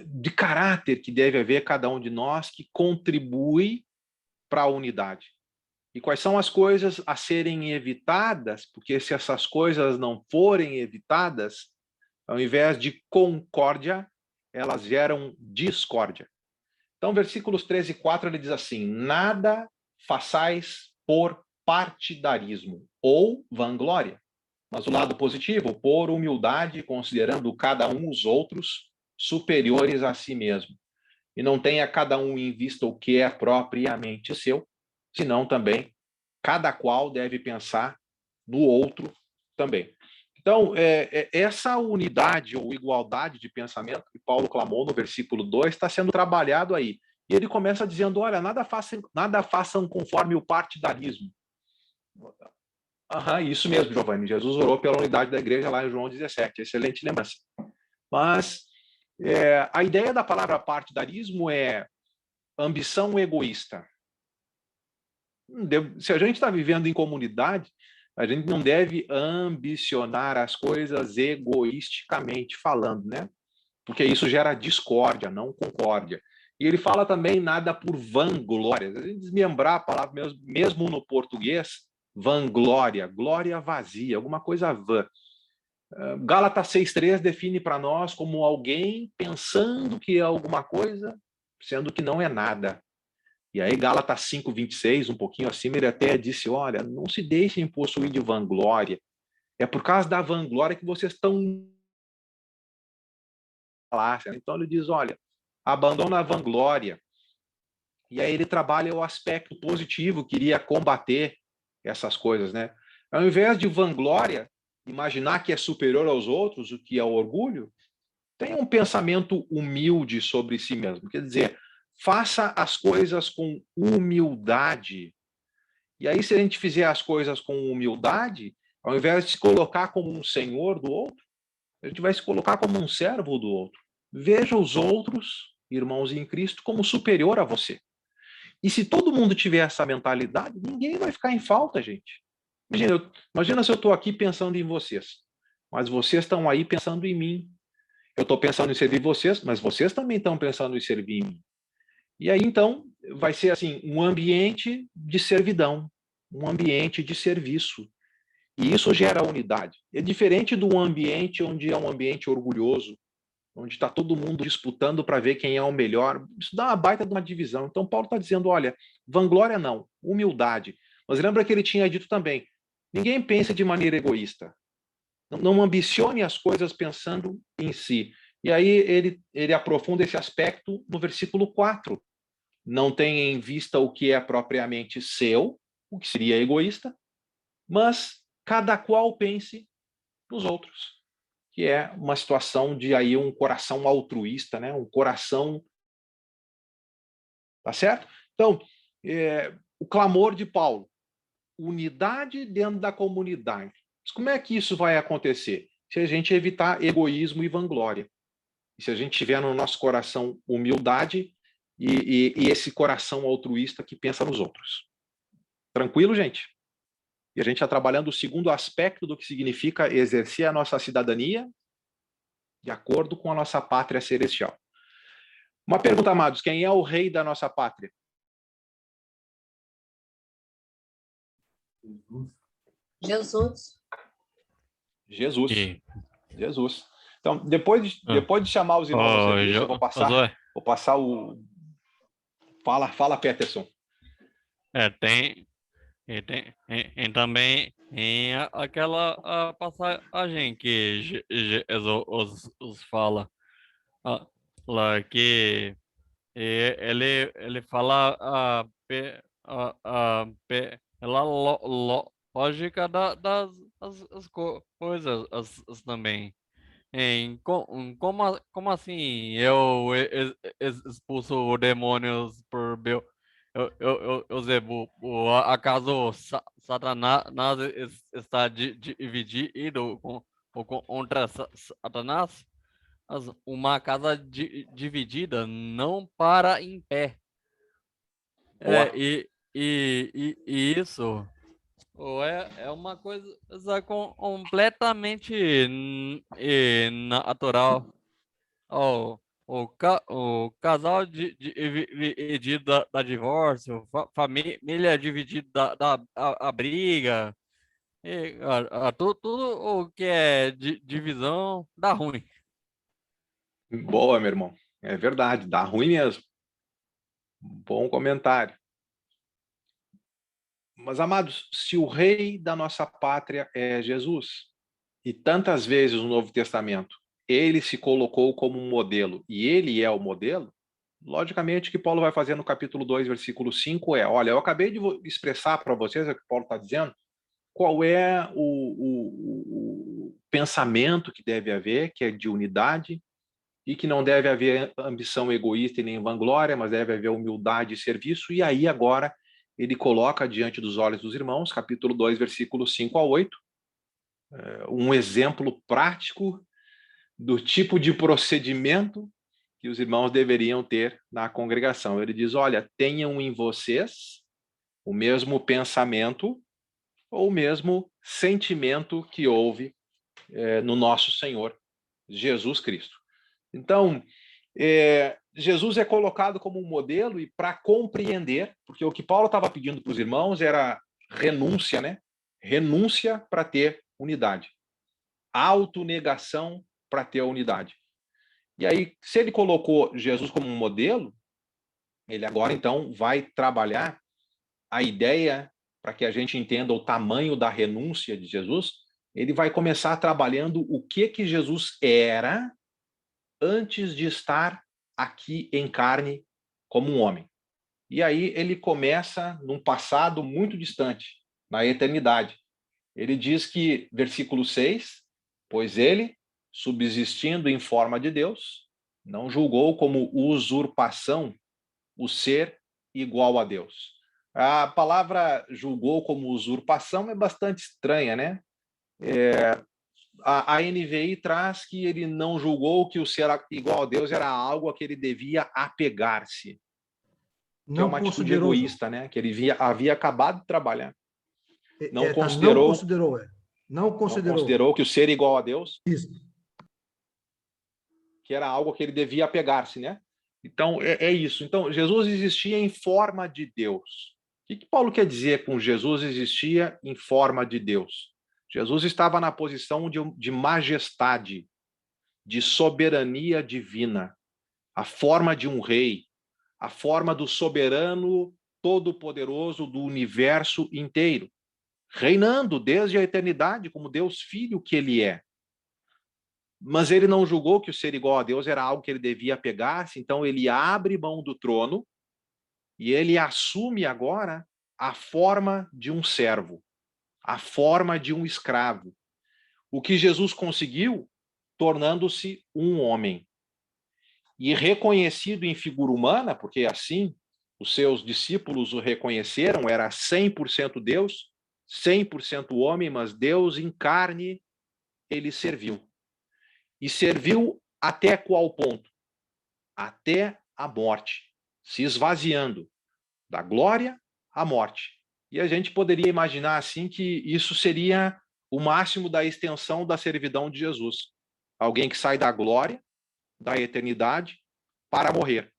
de caráter que deve haver cada um de nós que contribui para a unidade. E quais são as coisas a serem evitadas, porque se essas coisas não forem evitadas, ao invés de concórdia, elas geram discórdia. Então, versículos 13 e 4, ele diz assim: nada façais por partidarismo ou vanglória, mas o lado positivo, por humildade, considerando cada um os outros superiores a si mesmo. E não tenha cada um em vista o que é propriamente seu, senão também cada qual deve pensar no outro também. Então, essa unidade ou igualdade de pensamento que Paulo clamou no versículo 2 está sendo trabalhado aí. E ele começa dizendo, olha, nada façam conforme o partidarismo. Isso mesmo, Giovanni. Jesus orou pela unidade da igreja lá em João 17. Excelente lembrança. Mas a ideia da palavra partidarismo é ambição egoísta. Se a gente está vivendo em comunidade, a gente não deve ambicionar as coisas egoisticamente falando, né? Porque isso gera discórdia, não concórdia. E ele fala também nada por vanglória. A gente desmembrar a palavra mesmo no português, vanglória, glória vazia, alguma coisa vã. Gálatas 6,3 define para nós como alguém pensando que é alguma coisa, sendo que não é nada. E aí, Gálatas 5,26, um pouquinho acima, ele até disse, olha, não se deixem possuir de vanglória. É por causa da vanglória que vocês estão... Então, ele diz, olha, abandona a vanglória. E aí ele trabalha o aspecto positivo, queria combater essas coisas, né? Ao invés de vanglória, imaginar que é superior aos outros, o que é o orgulho, tenha um pensamento humilde sobre si mesmo. Quer dizer, faça as coisas com humildade. E aí, se a gente fizer as coisas com humildade, ao invés de se colocar como um senhor do outro, a gente vai se colocar como um servo do outro. Veja os outros, irmãos em Cristo, como superior a você. E se todo mundo tiver essa mentalidade, ninguém vai ficar em falta, gente. Imagina se eu estou aqui pensando em vocês, mas vocês estão aí pensando em mim. Eu estou pensando em servir vocês, mas vocês também estão pensando em servir em mim. E aí, então, vai ser assim, um ambiente de servidão, um ambiente de serviço. E isso gera unidade. É diferente do ambiente onde é um ambiente orgulhoso, onde está todo mundo disputando para ver quem é o melhor. Isso dá uma baita de uma divisão. Então, Paulo está dizendo, olha, vanglória não, humildade. Mas lembra que ele tinha dito também, ninguém pensa de maneira egoísta. Não ambicione as coisas pensando em si. E aí ele aprofunda esse aspecto no versículo 4. Não tenha em vista o que é propriamente seu, o que seria egoísta, mas cada qual pense nos outros, que é uma situação de aí um coração altruísta, né? Um coração, tá certo? Então, o clamor de Paulo, unidade dentro da comunidade. Mas como é que isso vai acontecer? Se a gente evitar egoísmo e vanglória. E se a gente tiver no nosso coração humildade e esse coração altruísta que pensa nos outros. Tranquilo, gente? E a gente está trabalhando o segundo aspecto do que significa exercer a nossa cidadania de acordo com a nossa pátria celestial. Uma pergunta, amados, quem é o rei da nossa pátria? Jesus. Jesus. E, Jesus. Então, depois de chamar os irmãos ao serviço, eu vou passar o... Fala, Peterson. tem e também em aquela passagem que Jesus fala lá que ele fala pela lógica das coisas também. Como assim eu expulso demônios por Beelzebub? Acaso Satanás está dividido contra Satanás? Uma casa dividida não para em pé. E isso é uma coisa completamente natural. O casal dividido da divórcio, família dividida a briga, tudo o que é divisão dá ruim. Boa, meu irmão. É verdade, dá ruim mesmo. Bom comentário. Mas, amados, se o rei da nossa pátria é Jesus, e tantas vezes no Novo Testamento ele se colocou como um modelo, e ele é o modelo, logicamente o que Paulo vai fazer no capítulo 2, versículo 5 é, olha, eu acabei de expressar para vocês o que Paulo está dizendo, qual é o pensamento que deve haver, que é de unidade, e que não deve haver ambição egoísta e nem vanglória, mas deve haver humildade e serviço, e aí agora ele coloca diante dos olhos dos irmãos, capítulo 2, versículo 5 a 8, um exemplo prático do tipo de procedimento que os irmãos deveriam ter na congregação. Ele diz, olha, tenham em vocês o mesmo pensamento ou o mesmo sentimento que houve no nosso Senhor Jesus Cristo. Então, Jesus é colocado como um modelo e para compreender, porque o que Paulo estava pedindo para os irmãos era renúncia, né? Renúncia para ter unidade. Autonegação para ter a unidade. E aí, se ele colocou Jesus como um modelo, ele agora, então, vai trabalhar a ideia, para que a gente entenda o tamanho da renúncia de Jesus, ele vai começar trabalhando o que Jesus era antes de estar aqui em carne como um homem. E aí ele começa num passado muito distante, na eternidade. Ele diz que, versículo 6, pois ele, subsistindo em forma de Deus, não julgou como usurpação o ser igual a Deus. A palavra julgou como usurpação é bastante estranha, né? A NVI traz que ele não julgou que o ser igual a Deus era algo a que ele devia apegar-se. Que é uma atitude egoísta, né? Que ele havia acabado de trabalhar. Não considerou Não considerou que o ser igual a Deus, isso, que era algo a que ele devia apegar-se, né? Então, é isso. Então, Jesus existia em forma de Deus. O que Paulo quer dizer com Jesus existia em forma de Deus? Jesus estava na posição de majestade, de soberania divina, a forma de um rei, a forma do soberano todo-poderoso do universo inteiro, reinando desde a eternidade como Deus Filho que ele é. Mas ele não julgou que o ser igual a Deus era algo que ele devia apegar-se, então ele abre mão do trono e ele assume agora a forma de um servo, a forma de um escravo. O que Jesus conseguiu tornando-se um homem. E reconhecido em figura humana, porque assim os seus discípulos o reconheceram, era 100% Deus, 100% homem, mas Deus em carne ele serviu. E serviu até qual ponto? Até a morte, se esvaziando da glória à morte. E a gente poderia imaginar assim que isso seria o máximo da extensão da servidão de Jesus. Alguém que sai da glória, da eternidade, para morrer.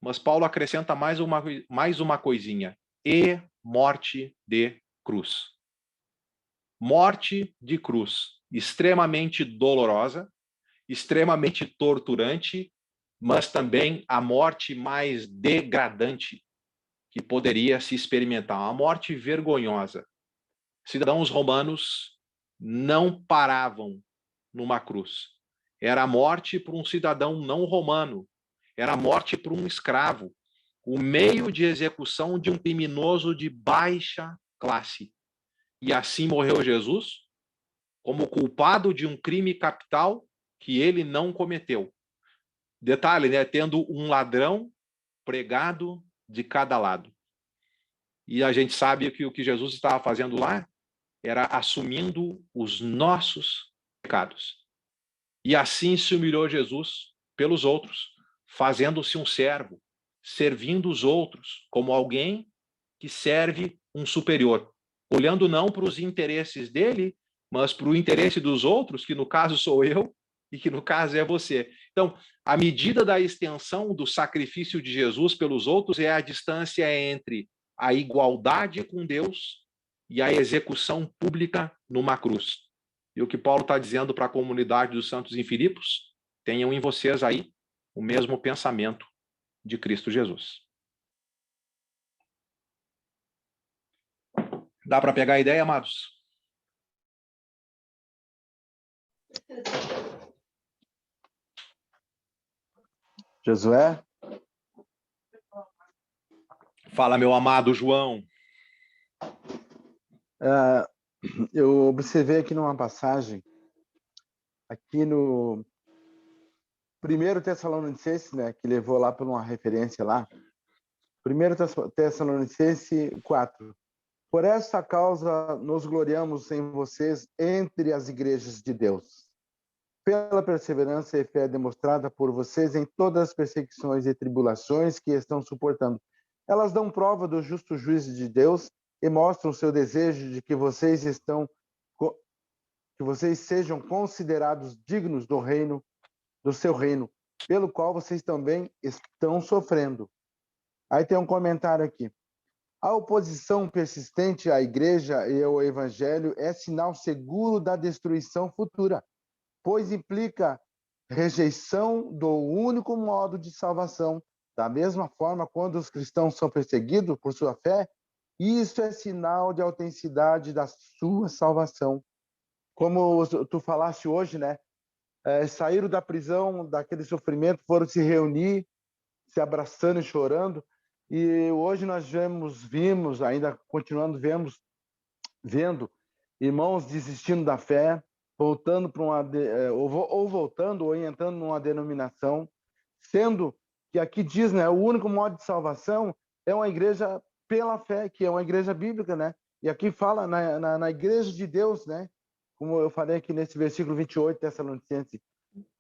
Mas Paulo acrescenta mais uma coisinha. E morte de cruz. Morte de cruz. Extremamente dolorosa, extremamente torturante, mas também a morte mais degradante que poderia se experimentar. Uma morte vergonhosa. Cidadãos romanos não paravam numa cruz. Era a morte para um cidadão não romano. Era a morte para um escravo. O meio de execução de um criminoso de baixa classe. E assim morreu Jesus, como culpado de um crime capital que ele não cometeu. Detalhe, né? Tendo um ladrão pregado de cada lado. E a gente sabe que o que Jesus estava fazendo lá era assumindo os nossos pecados. E assim se humilhou Jesus pelos outros, fazendo-se um servo, servindo os outros como alguém que serve um superior, olhando não para os interesses dele, mas para o interesse dos outros, que no caso sou eu e que no caso é você. Então, a medida da extensão do sacrifício de Jesus pelos outros é a distância entre a igualdade com Deus e a execução pública numa cruz. E o que Paulo está dizendo para a comunidade dos santos em Filipos, tenham em vocês aí o mesmo pensamento de Cristo Jesus. Dá para pegar a ideia, amados? Josué? Fala, meu amado João. Eu observei aqui numa passagem, aqui no 1 Tessalonicenses, né, que levou lá por uma referência lá, 1 Tessalonicenses 4. Por esta causa nos gloriamos em vocês entre as igrejas de Deus, pela perseverança e fé demonstrada por vocês em todas as perseguições e tribulações que estão suportando. Elas dão prova do justo juízo de Deus e mostram o seu desejo de que vocês sejam considerados dignos do seu reino, pelo qual vocês também estão sofrendo. Aí tem um comentário aqui. A oposição persistente à igreja e ao evangelho é sinal seguro da destruição futura, pois implica rejeição do único modo de salvação. Da mesma forma, quando os cristãos são perseguidos por sua fé, isso é sinal de autenticidade da sua salvação. Como tu falaste hoje, né? Saíram da prisão, daquele sofrimento, foram se reunir, se abraçando e chorando. E hoje nós vimos, ainda continuando vendo irmãos desistindo da fé, voltando para voltando ou entrando numa denominação, sendo que aqui diz, né, o único modo de salvação é uma igreja pela fé, que é uma igreja bíblica, né? E aqui fala na igreja de Deus, né? Como eu falei aqui nesse versículo 28, Tessalonicenses.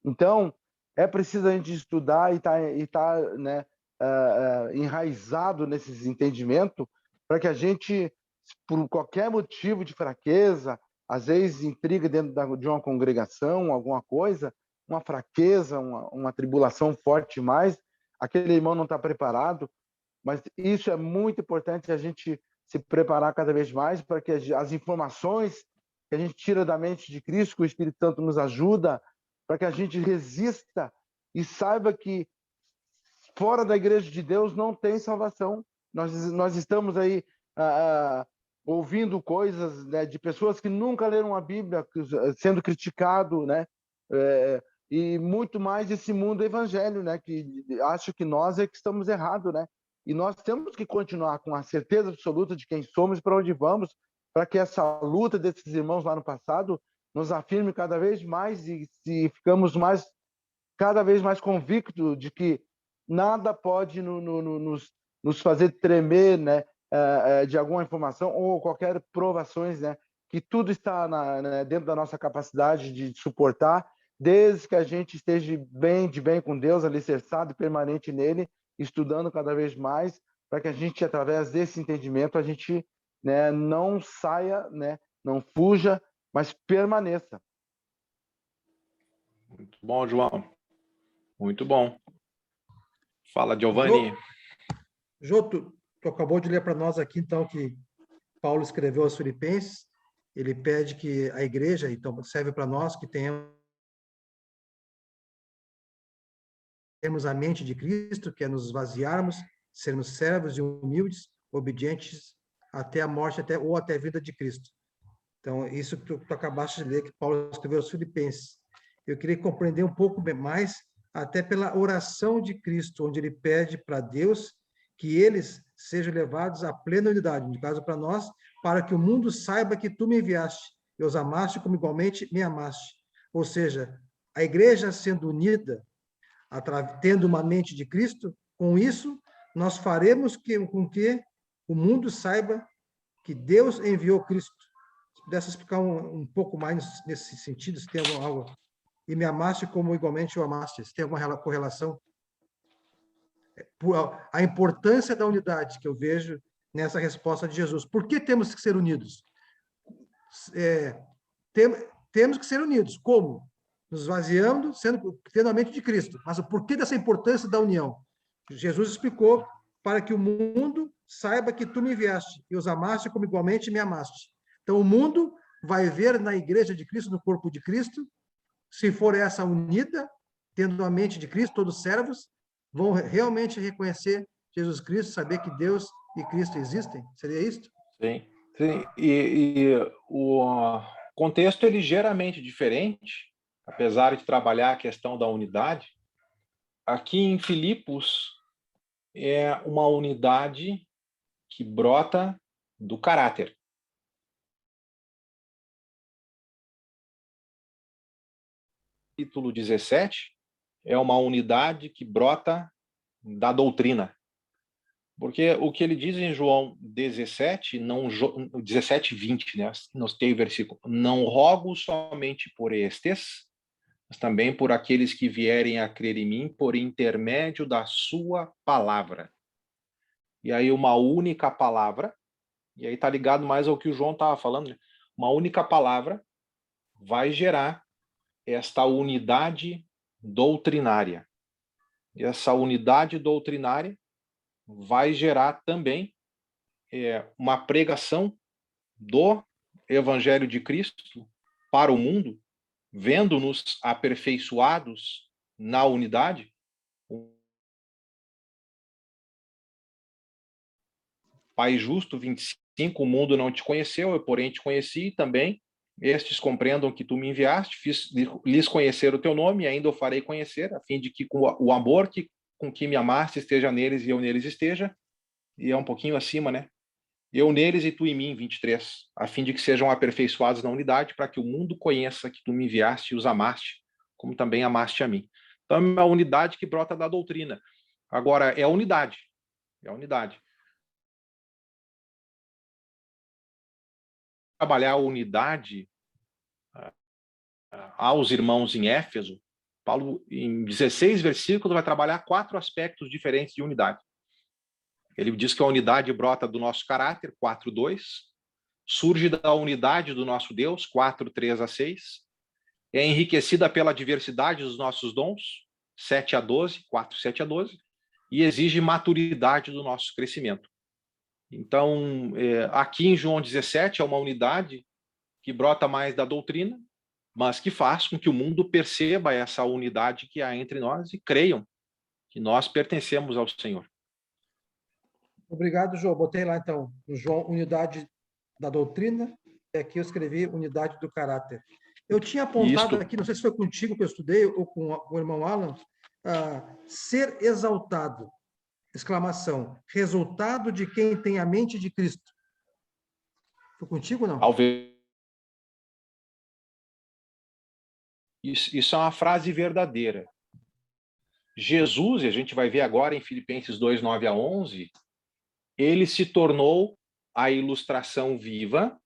Então, é preciso a gente estudar e tá, né, enraizado nesses entendimentos, para que a gente, por qualquer motivo de fraqueza, às vezes intriga dentro de uma congregação, alguma coisa, uma fraqueza, uma tribulação forte demais, aquele irmão não está preparado, mas isso é muito importante a gente se preparar cada vez mais para que as informações que a gente tira da mente de Cristo, que o Espírito Santo nos ajuda, para que a gente resista e saiba que fora da igreja de Deus não tem salvação. Nós estamos aí ouvindo coisas, né, de pessoas que nunca leram a Bíblia, sendo criticado, né, e muito mais esse mundo evangelho, né, que acho que nós é que estamos errados, né, e nós temos que continuar com a certeza absoluta de quem somos e para onde vamos, para que essa luta desses irmãos lá no passado nos afirme cada vez mais e ficamos cada vez mais convictos de que nada pode nos fazer tremer, né, de alguma informação ou qualquer provações, né, que tudo está dentro da nossa capacidade de suportar, desde que a gente esteja de bem com Deus, alicerçado e permanente nele, estudando cada vez mais, para que a gente, através desse entendimento, a gente, né, não saia, né, não fuja, mas permaneça. Muito bom, João. Muito bom. Fala, Giovanni. Jô, tu acabou de ler para nós aqui, então, que Paulo escreveu aos Filipenses. Ele pede que a igreja, então, serve para nós que temos a mente de Cristo, que é nos esvaziarmos, sermos servos e humildes, obedientes até a morte ou até a vida de Cristo. Então, isso que tu acabaste de ler, que Paulo escreveu aos Filipenses. Eu queria compreender um pouco mais, até pela oração de Cristo, onde ele pede para Deus que eles sejam levados à plena unidade, no caso para nós, para que o mundo saiba que tu me enviaste e os amaste como igualmente me amaste. Ou seja, a igreja sendo unida, tendo uma mente de Cristo, com isso nós faremos com que o mundo saiba que Deus enviou Cristo. Se pudesse explicar um pouco mais nesse sentido, se tem algo. E me amaste como igualmente o amaste. Se tem alguma correlação? A importância da unidade que eu vejo nessa resposta de Jesus. Por que temos que ser unidos? Temos que ser unidos. Como? Nos esvaziando, tendo a mente de Cristo. Mas o porquê dessa importância da união? Jesus explicou para que o mundo saiba que tu me enviaste e os amaste como igualmente me amaste. Então, o mundo vai ver na igreja de Cristo, no corpo de Cristo, se for essa unida, tendo a mente de Cristo, todos servos, vão realmente reconhecer Jesus Cristo, saber que Deus e Cristo existem? Seria isso? Sim, sim. E o contexto é ligeiramente diferente, apesar de trabalhar a questão da unidade. Aqui em Filipos é uma unidade que brota do caráter. Capítulo 17 é uma unidade que brota da doutrina. Porque o que ele diz em João 17, 17, 20, né? Nós tem o versículo: não rogo somente por estes, mas também por aqueles que vierem a crer em mim por intermédio da sua palavra. E aí uma única palavra, e aí está ligado mais ao que o João estava falando, né? Uma única palavra vai gerar esta unidade doutrinária. E essa unidade doutrinária vai gerar também uma pregação do Evangelho de Cristo para o mundo, vendo-nos aperfeiçoados na unidade. Pai justo, 25, o mundo não te conheceu, eu porém te conheci também. Estes compreendam que tu me enviaste, fiz lhes conhecer o teu nome, e ainda o farei conhecer, a fim de que com o amor com que me amaste esteja neles e eu neles esteja. E é um pouquinho acima, né? Eu neles e tu em mim, 23, a fim de que sejam aperfeiçoados na unidade, para que o mundo conheça que tu me enviaste e os amaste, como também amaste a mim. Então, é uma unidade que brota da doutrina. Agora, é a unidade. É a unidade. Trabalhar a unidade aos irmãos em Éfeso, Paulo, em 16 versículos, vai trabalhar 4 aspectos diferentes de unidade. Ele diz que a unidade brota do nosso caráter, 4:2, surge da unidade do nosso Deus, 4:3-6, é enriquecida pela diversidade dos nossos dons, 7-12, 4:7-12, e exige maturidade do nosso crescimento. Então, aqui em João 17 é uma unidade que brota mais da doutrina, mas que faz com que o mundo perceba essa unidade que há entre nós e creiam que nós pertencemos ao Senhor. Obrigado, João. Botei lá, então, no João, unidade da doutrina, e aqui eu escrevi unidade do caráter. Eu tinha apontado aqui, não sei se foi contigo que eu estudei, ou com o irmão Alan, ser exaltado, exclamação, resultado de quem tem a mente de Cristo. Foi contigo ou não? Isso é uma frase verdadeira. Jesus, e a gente vai ver agora em Filipenses 2:9-11, ele se tornou a ilustração viva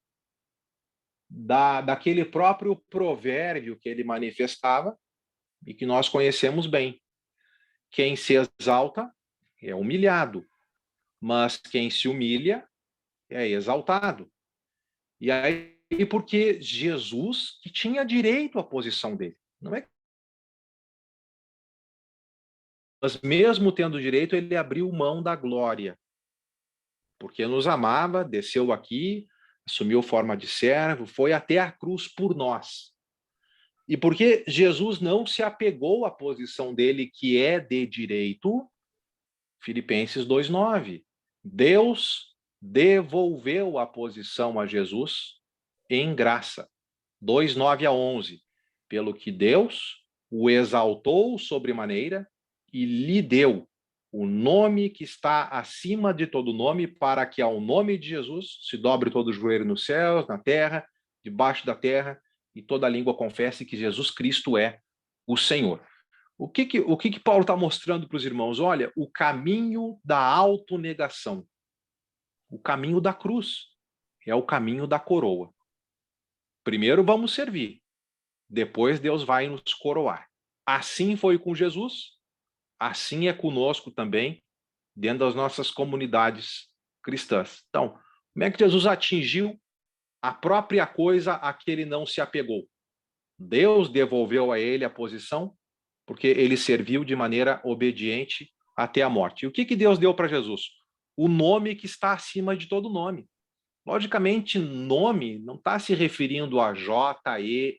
daquele próprio provérbio que ele manifestava e que nós conhecemos bem. Quem se exalta é humilhado, mas quem se humilha é exaltado. E aí, porque Jesus, que tinha direito à posição dele, não é? Mas mesmo tendo direito, ele abriu mão da glória, porque nos amava, desceu aqui, assumiu forma de servo, foi até a cruz por nós. E porque Jesus não se apegou à posição dele, que é de direito, Filipenses 2:9, Deus devolveu a posição a Jesus em graça. 2:9-11, pelo que Deus o exaltou sobremaneira e lhe deu o nome que está acima de todo nome, para que ao nome de Jesus se dobre todo o joelho nos céus, na terra, debaixo da terra, e toda língua confesse que Jesus Cristo é o Senhor. O que Paulo está mostrando para os irmãos? Olha, o caminho da autonegação, o caminho da cruz, é o caminho da coroa. Primeiro vamos servir, depois Deus vai nos coroar. Assim foi com Jesus, assim é conosco também, dentro das nossas comunidades cristãs. Então, como é que Jesus atingiu a própria coisa a que ele não se apegou? Deus devolveu a ele a posição, porque ele serviu de maneira obediente até a morte. E o que Deus deu para Jesus? O nome que está acima de todo nome. Logicamente, nome não está se referindo a J-E-S-U-S,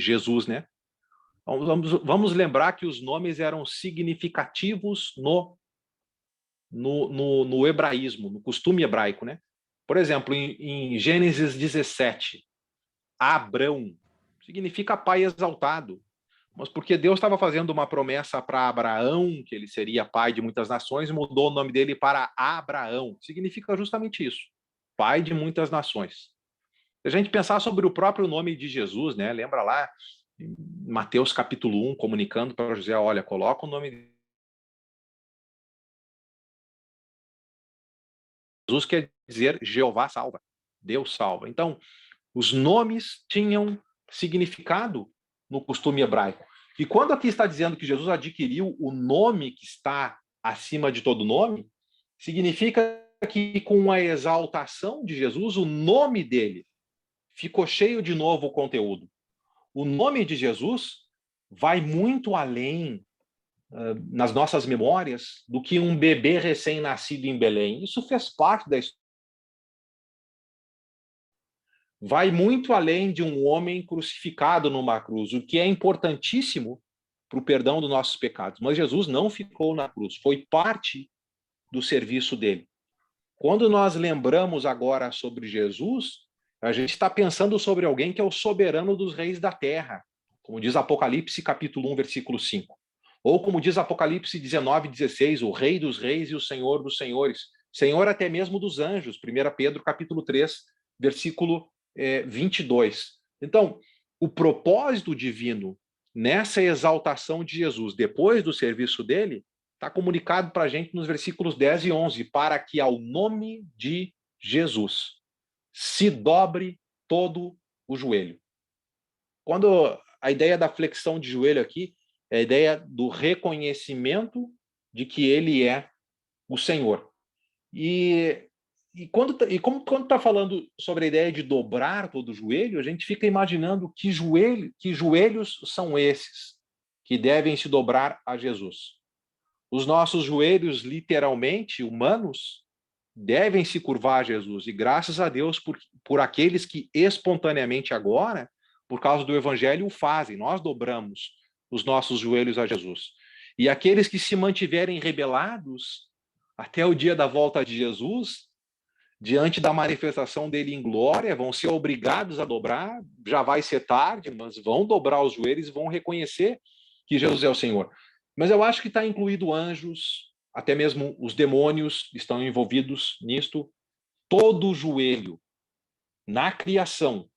Jesus, né? Então, vamos lembrar que os nomes eram significativos no hebraísmo, no costume hebraico, né? Por exemplo, em Gênesis 17, Abrão significa pai exaltado, mas porque Deus estava fazendo uma promessa para Abraão, que ele seria pai de muitas nações, mudou o nome dele para Abraão. Significa justamente isso, pai de muitas nações. Se a gente pensar sobre o próprio nome de Jesus, né? Lembra lá, em Mateus capítulo 1, comunicando para José, olha, coloca o nome de Jesus, quer dizer Jeová salva, Deus salva. Então, os nomes tinham significado no costume hebraico. E quando aqui está dizendo que Jesus adquiriu o nome que está acima de todo nome, significa que com a exaltação de Jesus, o nome dele ficou cheio de novo conteúdo. O nome de Jesus vai muito além nas nossas memórias do que um bebê recém-nascido em Belém. Isso fez parte da história. Vai muito além de um homem crucificado numa cruz, o que é importantíssimo para o perdão dos nossos pecados. Mas Jesus não ficou na cruz, foi parte do serviço dele. Quando nós lembramos agora sobre Jesus, a gente está pensando sobre alguém que é o soberano dos reis da terra, como diz Apocalipse capítulo 1, versículo 5. Ou como diz Apocalipse 19, 16, o rei dos reis e o senhor dos senhores, senhor até mesmo dos anjos, 1 Pedro capítulo 3, versículo 22. Então, o propósito divino nessa exaltação de Jesus, depois do serviço dele, está comunicado para a gente nos versículos 10 e 11, para que ao nome de Jesus se dobre todo o joelho. Quando a ideia da flexão de joelho aqui é a ideia do reconhecimento de que ele é o Senhor. E quando está falando sobre a ideia de dobrar todo o joelho, a gente fica imaginando que joelhos são esses que devem se dobrar a Jesus. Os nossos joelhos, literalmente, humanos, devem se curvar a Jesus. E graças a Deus por aqueles que espontaneamente agora, por causa do Evangelho, o fazem. Nós dobramos os nossos joelhos a Jesus. E aqueles que se mantiverem rebelados até o dia da volta de Jesus, diante da manifestação dele em glória, vão ser obrigados a dobrar, já vai ser tarde, mas vão dobrar os joelhos e vão reconhecer que Jesus é o Senhor. Mas eu acho que está incluído anjos, até mesmo os demônios estão envolvidos nisto. Todo joelho na criação,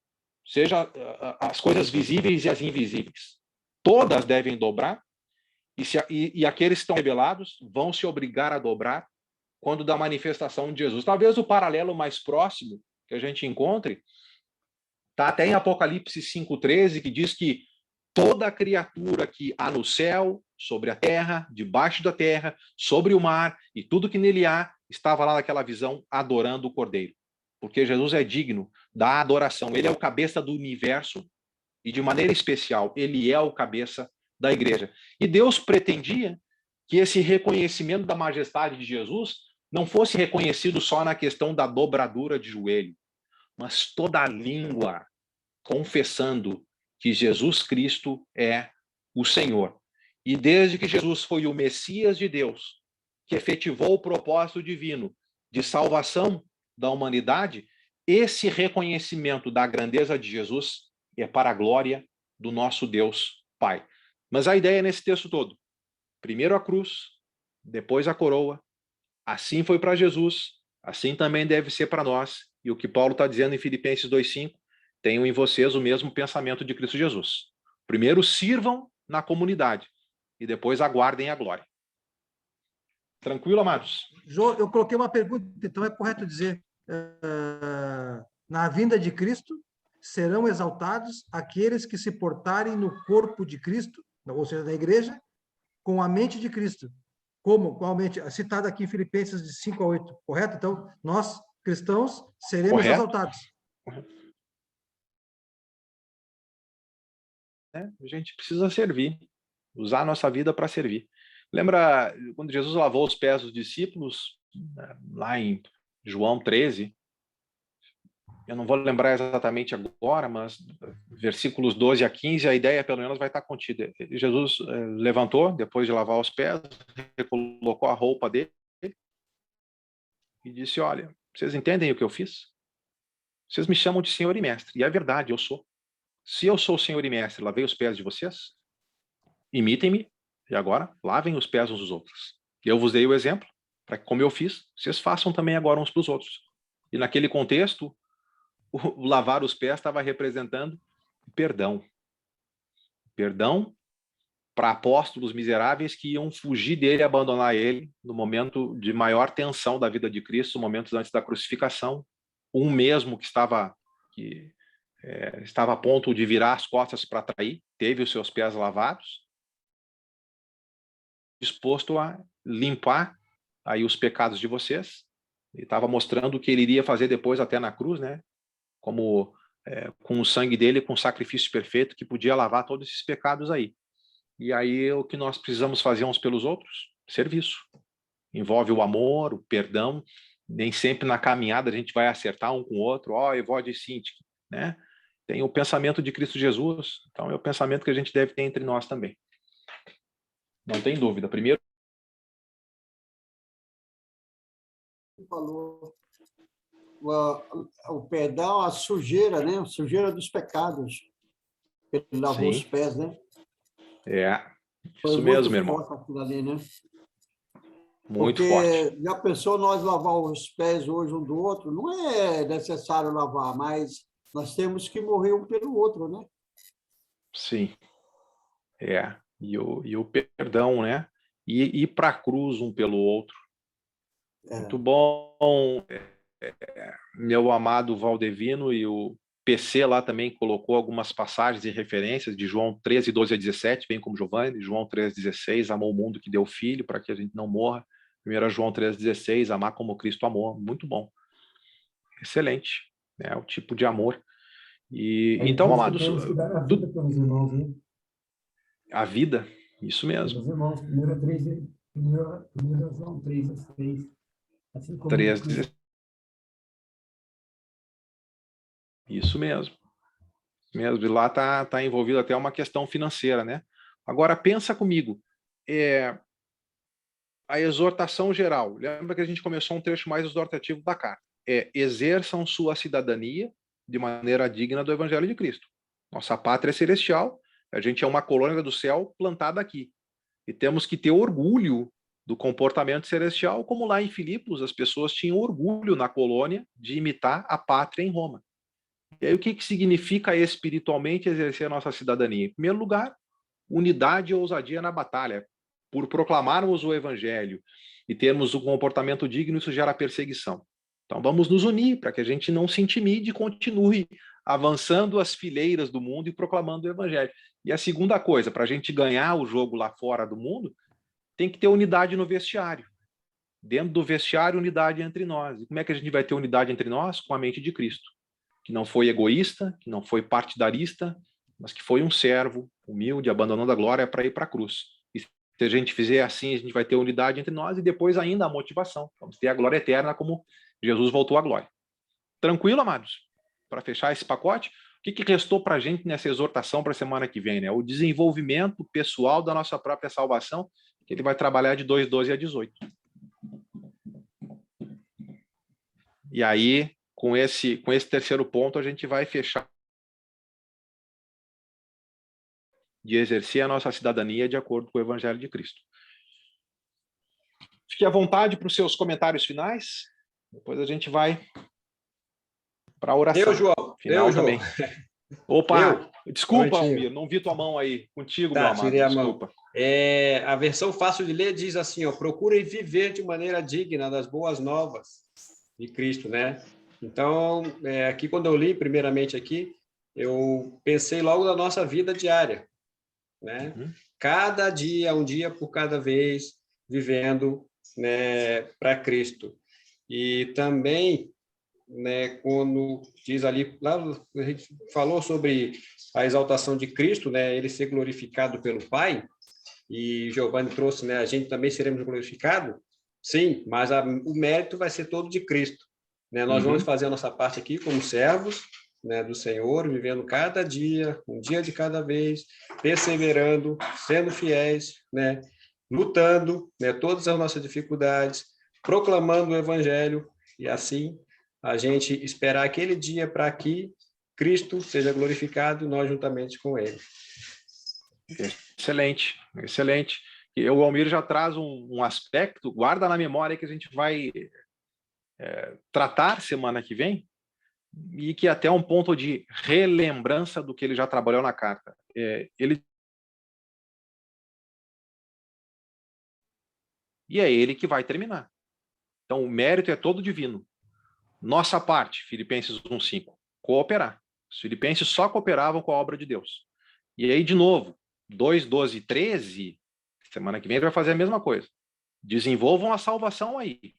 seja as coisas visíveis e as invisíveis, todas devem dobrar, e aqueles que estão rebelados vão se obrigar a dobrar quando da manifestação de Jesus. Talvez o paralelo mais próximo que a gente encontre está até em Apocalipse 5,13, que diz que toda criatura que há no céu, sobre a terra, debaixo da terra, sobre o mar e tudo que nele há, estava lá naquela visão adorando o Cordeiro. Porque Jesus é digno da adoração. Ele é o cabeça do universo e, de maneira especial, ele é o cabeça da igreja. E Deus pretendia que esse reconhecimento da majestade de Jesus não fosse reconhecido só na questão da dobradura de joelho, mas toda a língua confessando que Jesus Cristo é o Senhor. E desde que Jesus foi o Messias de Deus, que efetivou o propósito divino de salvação da humanidade, esse reconhecimento da grandeza de Jesus é para a glória do nosso Deus Pai. Mas a ideia nesse texto todo, primeiro a cruz, depois a coroa, assim foi para Jesus, assim também deve ser para nós. E o que Paulo está dizendo em Filipenses 2,5, tenham em vocês o mesmo pensamento de Cristo Jesus. Primeiro sirvam na comunidade e depois aguardem a glória. Tranquilo, amados? Jô, eu coloquei uma pergunta, então é correto dizer, na vinda de Cristo serão exaltados aqueles que se portarem no corpo de Cristo, ou seja, na igreja, com a mente de Cristo. Como? Com a mente, citado aqui em Filipenses de 5 a 8, correto? Então, nós, cristãos, seremos Correto. exaltados. A gente precisa servir, usar a nossa vida para servir. Lembra quando Jesus lavou os pés dos discípulos, lá em João 13? eu não vou lembrar exatamente agora, mas versículos 12 a 15, a ideia pelo menos vai estar contida. Jesus levantou, depois de lavar os pés, colocou a roupa dele e disse, olha, vocês entendem o que eu fiz? Vocês me chamam de Senhor e Mestre, e é verdade, eu sou. Se eu sou o Senhor e Mestre, lavei os pés de vocês, imitem-me, e agora lavem os pés uns dos outros. Eu vos dei o exemplo, para que, como eu fiz, vocês façam também agora uns para os outros. E naquele contexto, o lavar os pés estava representando perdão. Perdão para apóstolos miseráveis que iam fugir dele e abandonar ele no momento de maior tensão da vida de Cristo, momentos antes da crucificação. Um mesmo que estava a ponto de virar as costas para trair, teve os seus pés lavados, disposto a limpar aí os pecados de vocês. Ele estava mostrando o que ele iria fazer depois até na cruz, né? Como com o sangue dele, com o sacrifício perfeito que podia lavar todos esses pecados aí. E aí o que nós precisamos fazer uns pelos outros? Serviço. Envolve o amor, o perdão. Nem sempre na caminhada a gente vai acertar um com o outro. Ó, Evódia e Cinti, né? Tem o pensamento de Cristo Jesus. Então é o pensamento que a gente deve ter entre nós também. Não tem dúvida. Primeiro, falou o perdão, a sujeira, né? A sujeira dos pecados. Ele lavou os pés, né? Isso mesmo, meu irmão. Forte aquilo ali, né? Muito Porque forte. já pensou nós lavar os pés hoje um do outro? Não é necessário lavar, mas nós temos que morrer um pelo outro, né? Sim. E o perdão, né? E ir para a cruz um pelo outro. Muito bom. Meu amado Valdevino e o PC lá também colocou algumas passagens e referências de João 13, 12 a 17, bem como Giovanni, João 13, 16, amou o mundo que deu filho para que a gente não morra. 1 João 13, 16, amar como Cristo amou. Muito bom. Excelente. É o tipo de amor. E então, amados, temos que dar a vida pelos irmãos, hein? A vida, isso mesmo. Pelos irmãos, 1 João 3, 6. Assim como 3, 16. Isso mesmo. E lá tá envolvido até uma questão financeira, né? Agora, pensa comigo. A exortação geral. Lembra que a gente começou um trecho mais exortativo da carta. Exerçam sua cidadania de maneira digna do Evangelho de Cristo. Nossa pátria é celestial, a gente é uma colônia do céu plantada aqui. E temos que ter orgulho do comportamento celestial, como lá em Filipos as pessoas tinham orgulho na colônia de imitar a pátria em Roma. E aí o que significa espiritualmente exercer a nossa cidadania? Em primeiro lugar, unidade e ousadia na batalha. Por proclamarmos o Evangelho e termos um comportamento digno, isso gera perseguição. Então vamos nos unir para que a gente não se intimide e continue avançando as fileiras do mundo e proclamando o Evangelho. E a segunda coisa, para a gente ganhar o jogo lá fora do mundo, tem que ter unidade no vestiário. Dentro do vestiário, unidade entre nós. E como é que a gente vai ter unidade entre nós? Com a mente de Cristo, que não foi egoísta, que não foi partidarista, mas que foi um servo humilde, abandonando a glória para ir para a cruz. E se a gente fizer assim, a gente vai ter unidade entre nós e depois ainda a motivação. Vamos ter a glória eterna como Jesus voltou à glória. Tranquilo, amados? Para fechar esse pacote, o que restou para a gente nessa exortação para a semana que vem? Né? O desenvolvimento pessoal da nossa própria salvação, que ele vai trabalhar de 2:12 a 18. E aí, com esse terceiro ponto, a gente vai fechar de exercer a nossa cidadania de acordo com o Evangelho de Cristo. Fique à vontade para os seus comentários finais. Depois a gente vai para a oração. Eu, João. Final eu, também. João. Opa, desculpa, Oi, Almir, não vi tua mão aí. Contigo, Tá, meu amado, tirei a desculpa. mão. A versão fácil de ler diz assim, ó, procurem viver de maneira digna das boas novas de Cristo, né? Então, aqui quando eu li, primeiramente aqui, eu pensei logo na nossa vida diária, né? Uhum. Cada dia, um dia por cada vez, vivendo, né, para Cristo. E também, né, quando diz ali, lá a gente falou sobre a exaltação de Cristo, né, ele ser glorificado pelo Pai, e Giovanni trouxe, né, a gente também seremos glorificados, sim, mas o mérito vai ser todo de Cristo, né? Nós Uhum. vamos fazer a nossa parte aqui como servos, né, do Senhor, vivendo cada dia, um dia de cada vez, perseverando, sendo fiéis, né, lutando, né, todas as nossas dificuldades, proclamando o Evangelho, e assim a gente esperar aquele dia para que Cristo seja glorificado, nós juntamente com Ele. Excelente, excelente. E o Almir já traz um aspecto, guarda na memória que a gente vai tratar semana que vem, e que até um ponto de relembrança do que ele já trabalhou na carta. E é ele que vai terminar. Então, o mérito é todo divino. Nossa parte, Filipenses 1:5, cooperar. Os filipenses só cooperavam com a obra de Deus. E aí, de novo, 2:12 e 13, semana que vem ele vai fazer a mesma coisa. Desenvolvam a salvação aí.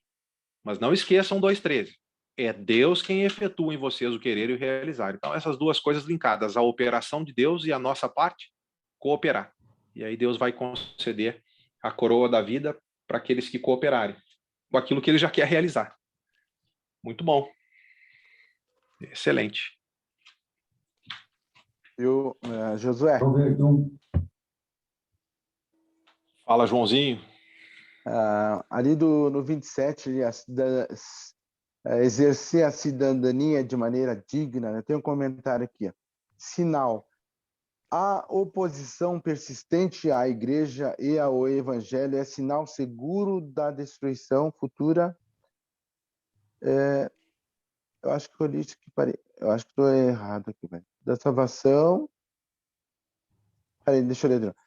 Mas não esqueçam 2:13. É Deus quem efetua em vocês o querer e o realizar. Então, essas duas coisas linkadas, a operação de Deus e a nossa parte, cooperar. E aí Deus vai conceder a coroa da vida para aqueles que cooperarem com aquilo que ele já quer realizar. Muito bom. Excelente. Viu, Josué? Roberto, Fala, Joãozinho. Ali no 27, exercer a cidadania de maneira digna, né? Tem um comentário aqui. Ó. Sinal. A oposição persistente à igreja e ao evangelho é sinal seguro da destruição futura. Eu acho que eu li isso que parei. Eu acho que estou errado aqui, velho. Da salvação. Peraí, deixa eu ler de novo.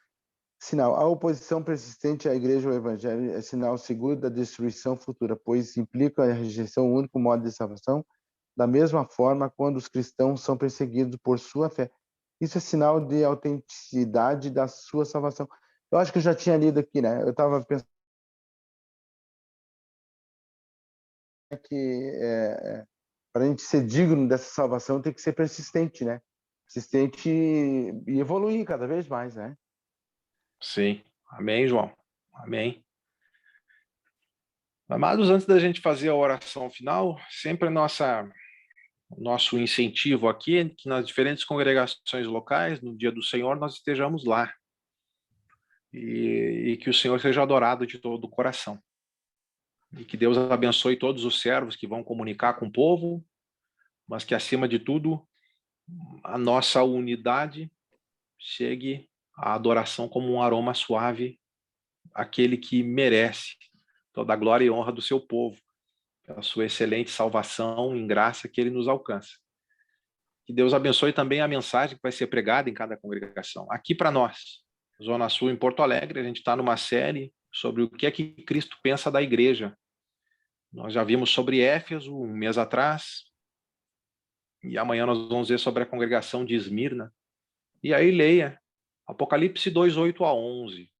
Sinal. A oposição persistente à igreja ou ao evangelho é sinal seguro da destruição futura, pois implica a rejeição do único modo de salvação. Da mesma forma, quando os cristãos são perseguidos por sua fé. Isso é sinal de autenticidade da sua salvação. Eu acho que eu já tinha lido aqui, né? Eu estava pensando que para a gente ser digno dessa salvação tem que ser persistente, né? Persistente e evoluir cada vez mais, né? Sim. Amém, João. Amém. Amados, antes da gente fazer a oração final, sempre nosso incentivo aqui é que nas diferentes congregações locais, no dia do Senhor, nós estejamos lá. E que o Senhor seja adorado de todo o coração. E que Deus abençoe todos os servos que vão comunicar com o povo, mas que, acima de tudo, a nossa unidade chegue à adoração como um aroma suave àquele que merece toda a glória e honra do seu povo, pela sua excelente salvação em graça que ele nos alcança. Que Deus abençoe também a mensagem que vai ser pregada em cada congregação. Aqui para nós, Zona Sul, em Porto Alegre, a gente está numa série sobre o que é que Cristo pensa da igreja. Nós já vimos sobre Éfeso um mês atrás, e amanhã nós vamos ver sobre a congregação de Esmirna. E aí leia Apocalipse 2:8-11.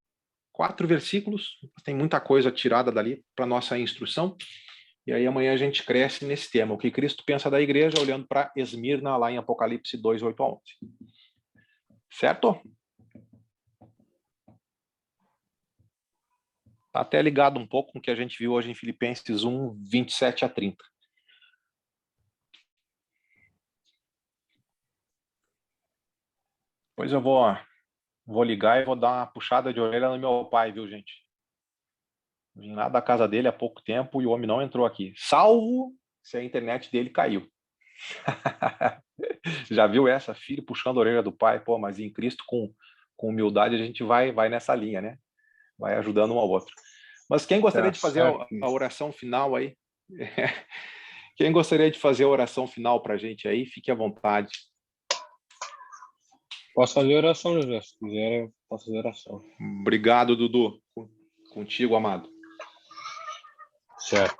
4 versículos, tem muita coisa tirada dali para nossa instrução. E aí amanhã a gente cresce nesse tema, o que Cristo pensa da igreja, olhando para Esmirna, lá em Apocalipse 2:8-11. Certo? Está até ligado um pouco com o que a gente viu hoje em Filipenses 1:27-30. Depois eu vou ligar e vou dar uma puxada de orelha no meu pai, viu, gente? Vim lá da casa dele há pouco tempo e o homem não entrou aqui. Salvo se a internet dele caiu. Já viu essa? Filho puxando a orelha do pai. Pô, mas em Cristo, com humildade, a gente vai nessa linha, né? Vai ajudando um ao outro. Mas quem gostaria de fazer a oração final aí? Quem gostaria de fazer a oração final para a gente aí? Fique à vontade. Posso fazer oração, José? Se quiser, eu posso fazer oração. Obrigado, Dudu. Contigo, amado. Certo.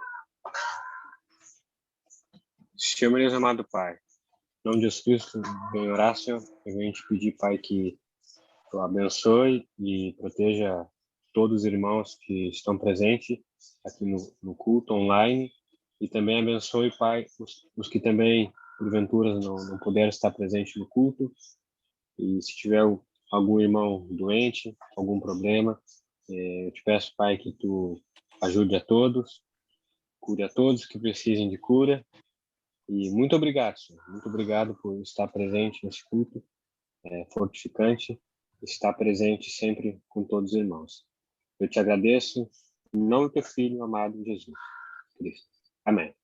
Senhor, meu Deus amado Pai, em nome de Jesus Cristo, em oração, eu venho te pedir, Pai, que tu abençoe e proteja todos os irmãos que estão presentes aqui no culto online e também abençoe, Pai, os que também, porventura, não puderam estar presentes no culto. E se tiver algum irmão doente, algum problema, eu te peço, Pai, que tu ajude a todos, cure a todos que precisem de cura. E muito obrigado, Senhor. Muito obrigado por estar presente nesse culto fortificante, estar presente sempre com todos os irmãos. Eu te agradeço em nome do teu Filho amado Jesus Cristo. Amém.